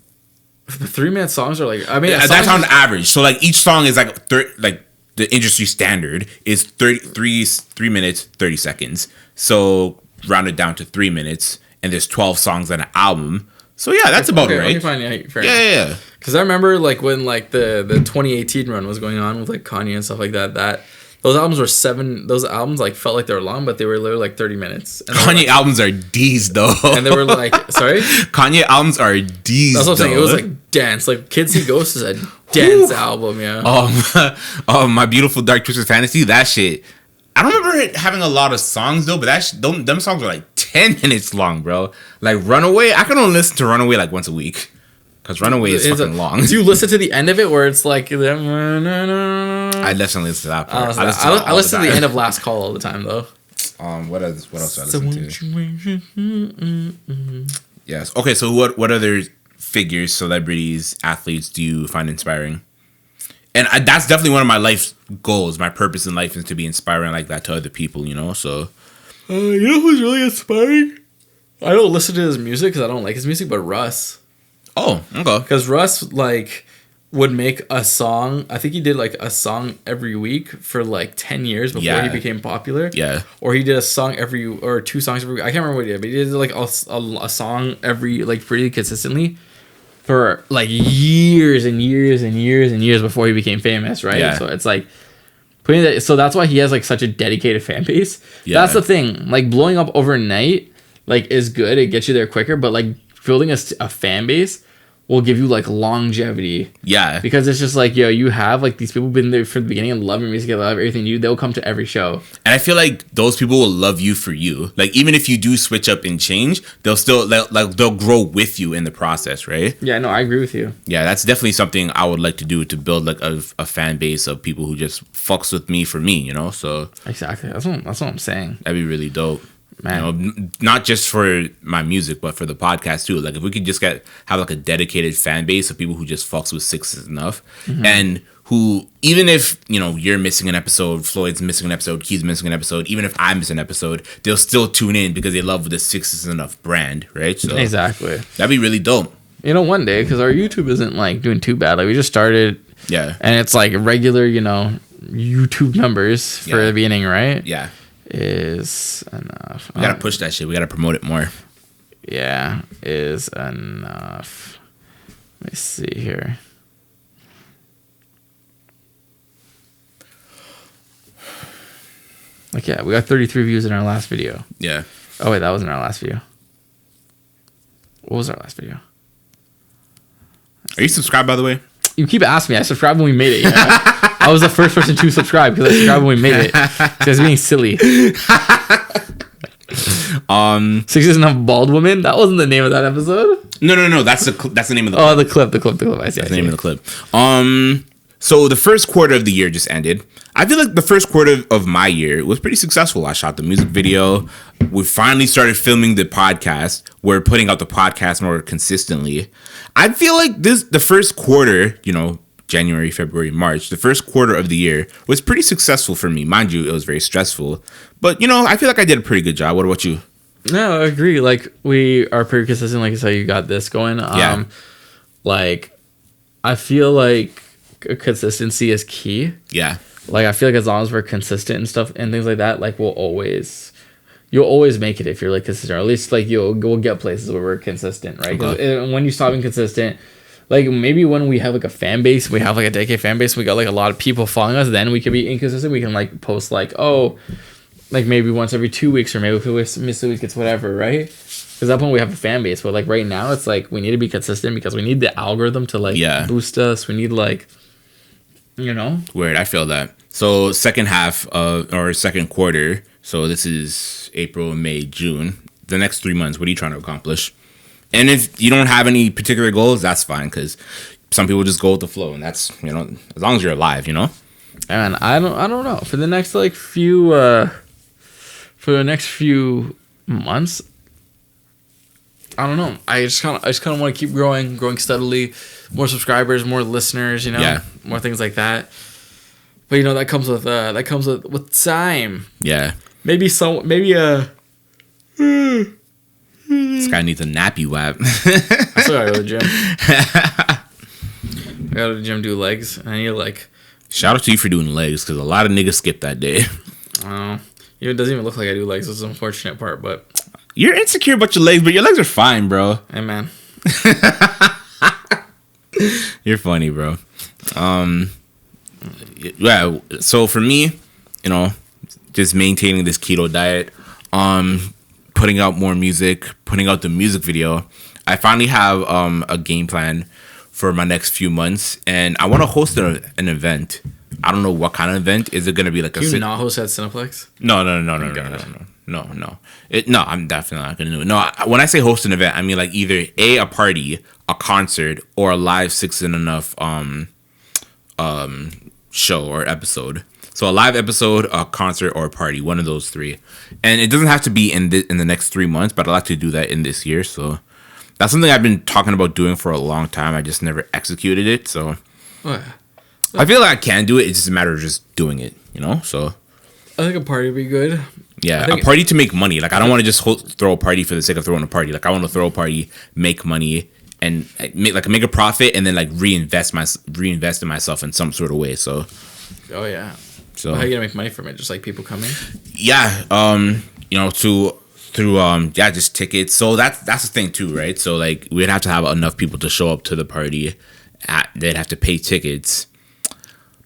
The 3-minute songs are like
that's on average. So like each song is like the industry standard is 3 minutes 30 seconds. So rounded down to 3 minutes, and there's 12 songs on an album. So yeah, that's about it, right? Yeah.
Because I remember like when like the 2018 run was going on with like Kanye and stuff like that. Those albums were those albums like felt like they were long, but they were literally like 30 minutes. And
Kanye albums are D's though.
And they were like, sorry?
Kanye albums are D's.
That's what I'm saying. It was like dance. Like Kids See Ghosts is a dance album, yeah.
Oh, My Beautiful Dark Twisted Fantasy, that shit. I don't remember it having a lot of songs though, but them songs were like 10 minutes long, bro. Like Runaway, I can only listen to Runaway like once a week. Because Runaway is fucking long.
Do you listen to the end of it where it's like...
I definitely listen to that part.
I listen to the end of Last Call all the time, though.
What else do I listen to? Yes. Okay, so what other figures, celebrities, athletes do you find inspiring? And that's definitely one of my life goals. My purpose in life is to be inspiring like that to other people, you know? So...
you know who's really inspiring? I don't listen to his music because I don't like his music, but Russ.
Oh, okay.
Because Russ, like, would make a song. I think he did, like, a song every week for, like, 10 years before he became popular.
Yeah.
Or he did a song or 2 songs every week. I can't remember what he did, but he did, like, a song every, like, pretty consistently for, like, years and years and years and years before he became famous, right?
Yeah.
So it's, like, so that's why he has, like, such a dedicated fan base.
Yeah.
That's the thing. Like, blowing up overnight, like, is good. It gets you there quicker, but, like, building a fan base will give you like longevity.
Yeah.
Because it's just like, yo, you have like these people been there from the beginning and love your music, love everything you do. They'll come to every show.
And I feel like those people will love you for you. Like even if you do switch up and change, they'll grow with you in the process, right?
Yeah, no, I agree with you.
Yeah, that's definitely something I would like to do, to build like a fan base of people who just fucks with me for me, you know? So
exactly. That's what I'm saying.
That'd be really dope.
Man.
You know, not just for my music, but for the podcast too. Like if we could just have like a dedicated fan base of people who just fucks with Six is Enough, and who, even if, you know, you're missing an episode, Floyd's missing an episode, Key's missing an episode, even if I miss an episode, they'll still tune in because they love the Six is Enough brand, right? So
exactly.
That'd be really dope.
You know, one day, because our YouTube isn't like doing too bad. Like we just started.
Yeah.
And it's like regular, you know, YouTube numbers for the beginning, right?
Yeah.
Is enough.
We gotta push that shit. We gotta promote it more.
Yeah, is enough. Let me see here. Like, yeah, we got 33 views in our last video.
Yeah.
Oh, wait, that wasn't our last video. What was our last video?
Are you subscribed, by the way?
You keep asking me. I subscribed when we made it. You know? I was the first person to subscribe because I subscribed when we made it. Because being silly. Six is Enough Bald Woman. That wasn't the name of that episode.
No. That's the name of the.
Oh, the clip. I see.
That's the name of the clip. So the first quarter of the year just ended. I feel like the first quarter of my year was pretty successful. I shot the music video. We finally started filming the podcast. We're putting out the podcast more consistently. I feel like the first quarter, you know, January, February, March, the first quarter of the year was pretty successful for me. Mind you, it was very stressful. But, you know, I feel like I did a pretty good job. What about you?
No, I agree. Like, we are pretty consistent. Like I said, you got this going.
Yeah.
Like, I feel like consistency is key.
Yeah.
Like, I feel like as long as we're consistent and stuff and things like that, like, you'll always make it if you're, like, consistent. Or at least, like, we'll get places where we're consistent, right? Because when you stop being consistent, like, maybe when we have, like, a fan base, we have, like, a decade fan base, we got, like, a lot of people following us, then we can be inconsistent. We can, like, post, like, oh, like, maybe once every 2 weeks, or maybe if we miss a week, it's whatever, right? Because at that point, we have a fan base. But, like, right now, it's, like, we need to be consistent because we need the algorithm to, like, boost us. We need, like, you know?
Weird, I feel that. So second half or second quarter, so this is April, May, June, the next 3 months, what are you trying to accomplish? And if you don't have any particular goals, that's fine, because some people just go with the flow, and that's, you know, as long as you're alive, you know?
And I don't know. For the next, like, few months, I don't know. I just kind of want to keep growing steadily, more subscribers, more listeners, you know, more things like that. But you know that comes with time.
Yeah.
Maybe
This guy needs a nappy wap.
I still gotta go to the gym. I gotta go to the gym, do legs. I need to, like.
Shout out to you for doing legs, because a lot of niggas skip that day.
It doesn't even look like I do legs. It's the unfortunate part, but.
You're insecure about your legs, but your legs are fine, bro.
Hey, man.
You're funny, bro. Yeah, so for me, you know, just maintaining this keto diet, putting out more music, putting out the music video. I finally have a game plan for my next few months, and I want to host an event. I don't know what kind of event. Is it going to be like
Can you not host at Cineplex?
No. I'm definitely not going to do it. No, when I say host an event, I mean like either a party, a concert, or a live 6 and enough show or episode. So a live episode, a concert, or a party, one of those three. And it doesn't have to be in the next 3 months, but I'd like to do that in this year. So that's something I've been talking about doing for a long time. I just never executed it. So I feel like I can do it. It's just a matter of just doing it, you know? So
I think a party would be good.
Yeah, a party to make money. Like, I don't want to just throw a party for the sake of throwing a party. Like, I want to throw a party, make money, and make a profit, and then like reinvest in myself in some sort of way. So,
oh yeah.
So
how are you gonna make money from it? Just like people coming?
Yeah. You know, through just tickets. So that's the thing too, right? So like we'd have to have enough people to show up to the party. They'd have to pay tickets.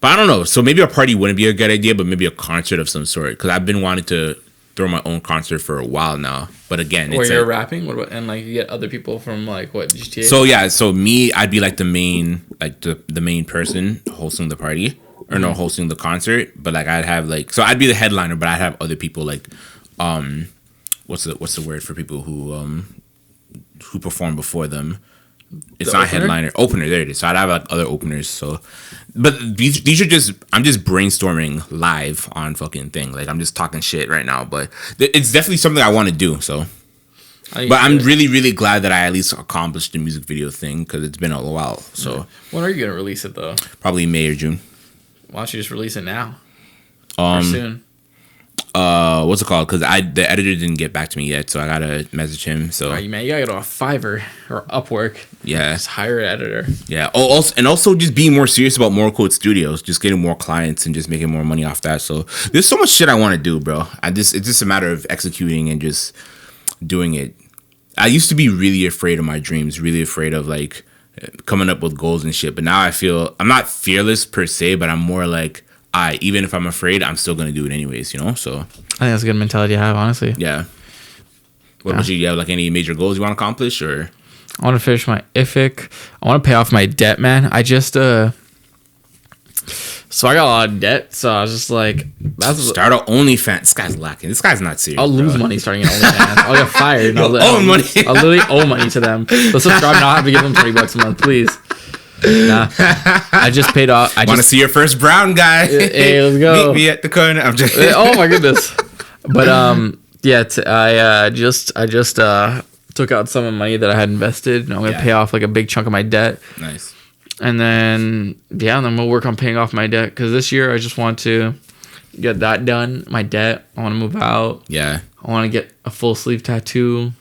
But I don't know. So maybe a party wouldn't be a good idea, but maybe a concert of some sort. Because I've been wanting to throw my own concert for a while now. But again,
where you're rapping, what about, and like you get other people from like what GTA?
So yeah, so me, I'd be like the main person hosting the party, or no, hosting the concert. But like I'd have like, so I'd be the headliner, but I'd have other people like, what's the word for people who perform before them? It's not opener? Headliner, opener. There it is. So I'd have like other openers. So, but these are just, I'm just brainstorming live on fucking thing. Like I'm just talking shit right now, but it's definitely something I want to do. So, but I'm really, really glad that I at least accomplished the music video thing because it's been a while. So,
when are you gonna release it though?
Probably May or June.
Why don't you just release it now? Or soon.
What's it called? Because the editor didn't get back to me yet, so I gotta message him. So
man, you gotta go to Fiverr or Upwork.
Yeah,
just hire an editor.
Yeah. Also just being more serious about Moral Code Studios, just getting more clients and just making more money off that. So there's so much shit I want to do, bro. It's just a matter of executing and just doing it. I used to be really afraid of my dreams, really afraid of like coming up with goals and shit. But now I feel I'm not fearless per se, but I'm more like, even if I'm afraid, I'm still gonna do it anyways, you know. So
I think that's a good mentality to have, honestly.
Yeah. What about you? You have like any major goals you want to accomplish, or?
I want to finish my IFIC. I want to pay off my debt, man. I just so I got a lot of debt, so I was just like,
start an OnlyFans. This guy's lacking. This guy's not serious.
I'll lose money starting an OnlyFans. I'll get fired.
I'll
literally owe money to them. So subscribe now. I have to give them $20 a month, please. Nah, I just paid off. I
want to see your first brown guy.
Hey, let's go.
Meet me at the corner. I'm just.
Oh my goodness. But yeah, I just took out some of the money that I had invested, and I'm gonna pay off like a big chunk of my debt.
Nice.
And then then we'll work on paying off my debt because this year I just want to get that done. My debt. I want to move out.
Yeah.
I want to get a full sleeve tattoo.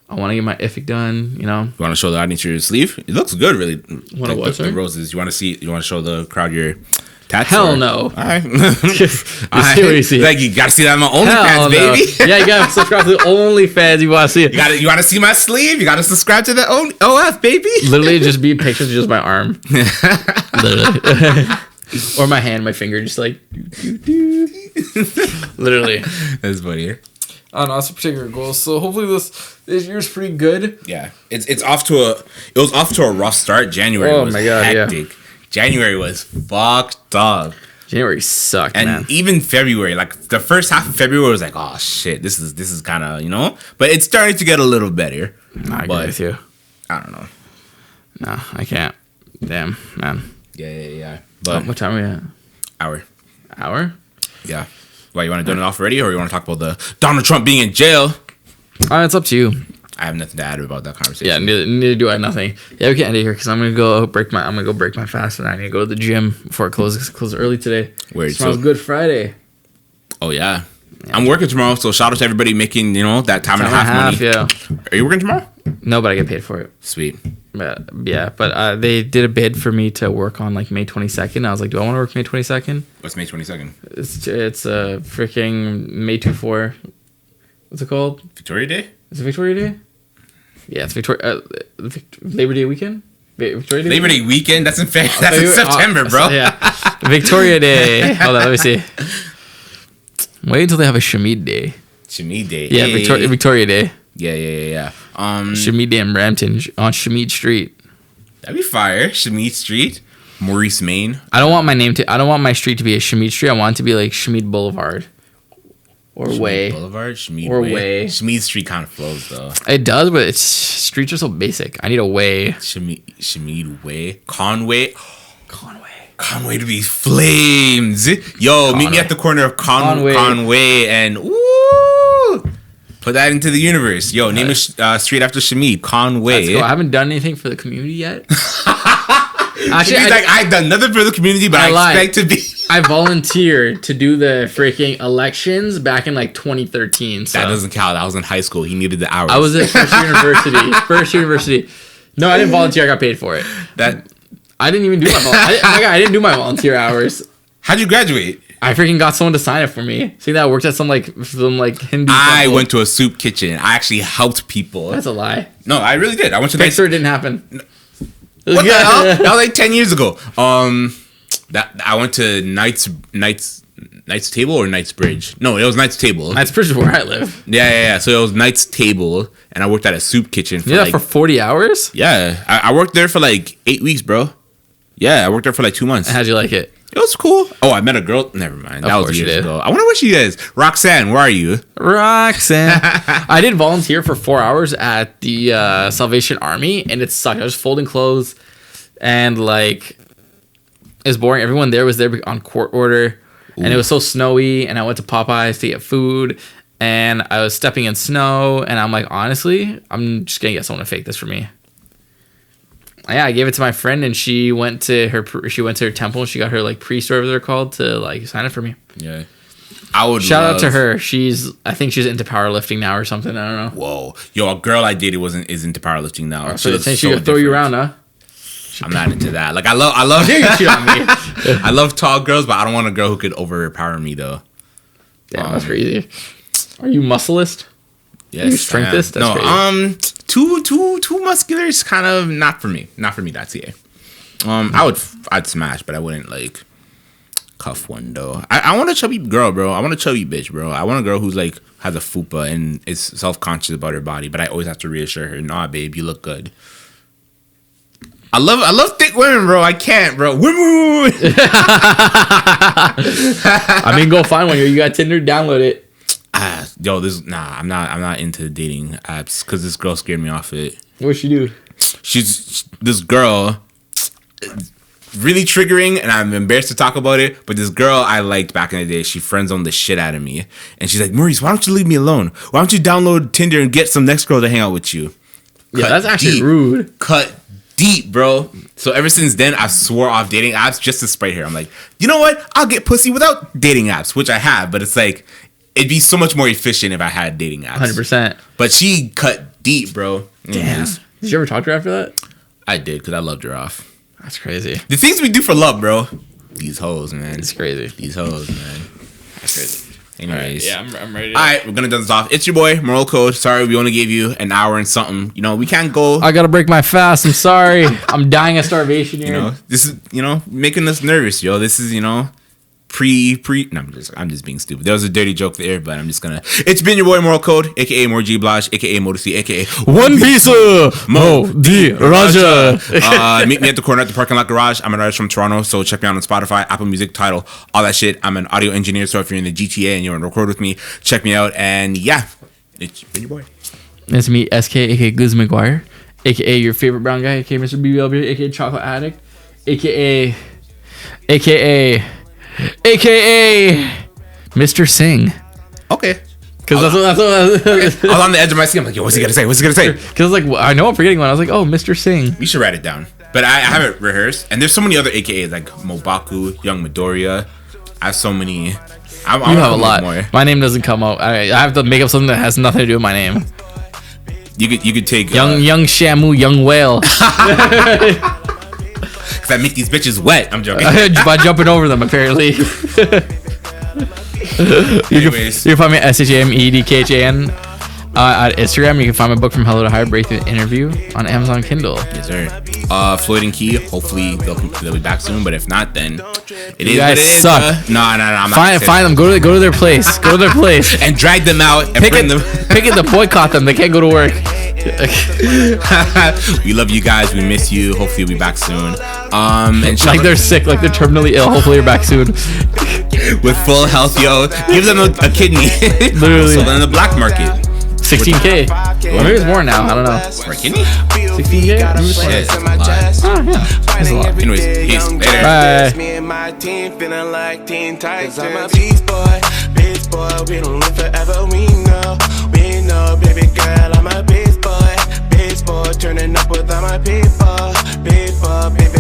I want to get my IFIC done. You know.
You want to show the audience your sleeve? It looks good, really.
The
roses. You want to see? You want to show the crowd your tattoo?
Hell no.
All right.
Seriously.
Like you gotta see that on my OnlyFans, baby.
Yeah, you gotta subscribe to the OnlyFans. You want to see it?
You want to see my sleeve? You gotta subscribe to the OF, baby.
Literally, just be pictures of just my arm. Literally. Or my hand, my finger, just like literally.
That's funny.
I don't know, that's a particular goal. So hopefully this year's pretty good.
Yeah, it was off to a rough start. January was hectic. Yeah. January was fucked up.
January sucked,
and
man.
Even February, like the first half of February was like, oh shit, this is kind of, you know, but it's starting to get a little better.
I agree with you.
I don't know.
No, I can't. Damn, man.
Yeah. But
what time are we at? Hour?
Yeah. Why, you want to do it off already, or you want to talk about the Donald Trump being in jail?
It's up to you.
I have nothing to add about that conversation.
Yeah, neither do I. Nothing. Yeah, we can end it here because I'm gonna go break my fast, and I need to go to the gym before it closes. Close early today. Tomorrow's Good Friday.
Oh yeah. I'm working tomorrow, so shout out to everybody making that time and a half money.
Yeah.
Are you working tomorrow?
No, but I get paid for it.
Sweet.
But they did a bid for me to work on like May 22nd. I was like, do I want to work May 22nd?
What's May 22nd?
It's a freaking May 24. What's it called?
Victoria Day?
Is it Victoria Day? Yeah, it's Labor Day weekend. Victoria Day.
Labor Day weekend. That's in September, bro.
Yeah, Victoria Day. Hold on, let me see. Wait until they have a Shamid Day.
Shamid Day.
Yeah, hey. Victoria Day.
Yeah.
Shamid Day in Brampton on Shamid Street.
That'd be fire. Shamid Street, Maurice, Maine.
I don't want my street to be a Shamid Street. I want it to be like Shamid Boulevard. Or
Shamid
Way.
Boulevard? Shamid
or
Way.
Way.
Shamid Street kind of flows, though.
It does, but streets are so basic. I need a way.
Shamid Way. Conway to be flames. Yo, Conway. Meet me at the corner of Conway and put that into the universe. Yo, name a street after Shamid. Conway.
Let's go. I haven't done anything for the community yet.
Actually, I've done nothing for the community, but I expect to be.
I volunteered to do the freaking elections back in like 2013. So.
That doesn't count. I was in high school. He needed the hours.
I was at first university. No, I didn't volunteer. I got paid for it. I didn't even do I didn't do my volunteer hours.
How'd you graduate?
I freaking got someone to sign it for me. See that I worked at some Hindu.
I went to a soup kitchen. I actually helped people.
That's a lie.
No, I really did. I went to.
Pixar didn't happen.
What the hell? That was like 10 years ago. I went to Knight's Table or Knight's Bridge. No, it was Knight's Table.
Knight's Bridge is where I live.
Yeah. So it was Knight's Table, and I worked at a soup kitchen.
For 40 hours.
Yeah, I worked there for like 8 weeks, bro. Yeah, I worked there for like 2 months.
How'd you like it?
It was cool. Oh, I met a girl. Never mind. That was years ago. I wonder where she is. Roxanne, where are you?
Roxanne. I did volunteer for 4 hours at the Salvation Army, and it sucked. I was folding clothes, and like it was boring. Everyone there was there on court order, and it was so snowy. And I went to Popeyes to get food, and I was stepping in snow. And I'm like, honestly, I'm just gonna get someone to fake this for me. Yeah, I gave it to my friend, and she went to her temple, and she got her like priest, or whatever they're called, to like sign it for me.
Yeah, I would
shout out to her. I think she's into powerlifting now or something. I don't know.
Whoa, yo, a girl I dated is into powerlifting now.
So she could throw you around, huh?
I'm not into that. Like I love.
You cheat on me.
I love tall girls, but I don't want a girl who could overpower me though.
Damn, that's crazy. Are you muscleist?
Yes.
Are you strengthist? That's
crazy. Too muscular is kind of not for me. Not for me. That's it. I'd smash, but I wouldn't like cuff one though. I want a chubby girl, bro. I want a chubby bitch, bro. I want a girl who's like has a fupa and is self-conscious about her body, but I always have to reassure her, nah, babe, you look good. I love thick women, bro. I can't, bro. Women.
I mean, go find one. You got Tinder, download it.
I'm not into dating apps because this girl scared me off it.
What'd she do?
She's this girl, really triggering, and I'm embarrassed to talk about it. But this girl I liked back in the day, she friend-zoned the shit out of me, and she's like, Maurice, why don't you leave me alone? Why don't you download Tinder and get some next girl to hang out with you?
Yeah, that's actually rude.
Cut deep, bro. So ever since then, I swore off dating apps just to spite her. I'm like, you know what? I'll get pussy without dating apps, which I have, but it's like, it'd be so much more efficient if I had dating apps.
100%.
But she cut deep, bro.
Damn. Did you ever talk to her after that?
I did, because I loved her off.
That's crazy.
The things we do for love, bro. These hoes, man.
It's crazy.
These hoes, man. That's crazy. Anyways.
Right, yeah, I'm ready.
All right, we're going to done this off. It's your boy, Moral Code. Sorry, we only gave you an hour and something. You know, we can't go.
I got to break my fast. I'm sorry. I'm dying of starvation here.
You know, this is, you know, making us nervous, yo. This is, you know, no, I'm just being stupid. There was a dirty joke there, but I'm just gonna. It's been your boy Moral Code, aka More G Blaj, aka Modesty, aka
One Piece Mo Di Raja.
Meet me at the corner at the parking lot garage. I'm an artist from Toronto, so check me out on Spotify, Apple Music, Tidal, all that shit. I'm an audio engineer, so if you're in the GTA and you want to record with me, check me out. And yeah, it's been your boy.
It's me, SK, aka Goose McGuire, aka your favorite brown guy, aka Mr. BBLB, aka Chocolate Addict, aka Mr. Singh.
Okay.
Because that's what
I was on the edge of my seat. I'm like, yo, what's he gonna say? What's he gonna say?
Because like I know I'm forgetting one. I was like, oh, Mr. Singh.
We should write it down. But I have it rehearsed, and there's so many other AKAs like Mobaku, Young Midoriya. I have so many. You
have a lot. More. My name doesn't come out. I have to make up something that has nothing to do with my name.
You could take
young Shamu, young whale.
Cause I make these bitches wet. I'm joking.
By jumping over them, apparently.
Anyways,
you can find me at SHAMEDKHAN at Instagram. You can find my book From Hello to High, Breakthrough Interview on Amazon Kindle.
Yes, sir. Floyd and Key. Hopefully they'll be back soon. But if not, then it is.
You guys suck.
No. I'm not
find them. Go to their place. Go to their place
and drag them out and bring them.
Pick it to boycott them. They can't go to work.
We love you guys. We miss you. Hopefully we'll be back soon. And
like they're sick, like they're terminally ill. Hopefully you're back soon.
With full health, yo. Give them a kidney.
Literally.
So then the black market.
16K. Well, maybe it's more now. I don't know.
For a kidney?
16K?
Shit, that's a lot.
That's a lot.
Anyways, peace. Later.
Bye.
Me and my team feeling like Teen Titans. I'm a beast boy. We don't live forever. We know, baby girl. I'm a beast boy. Turning up with all my people, baby.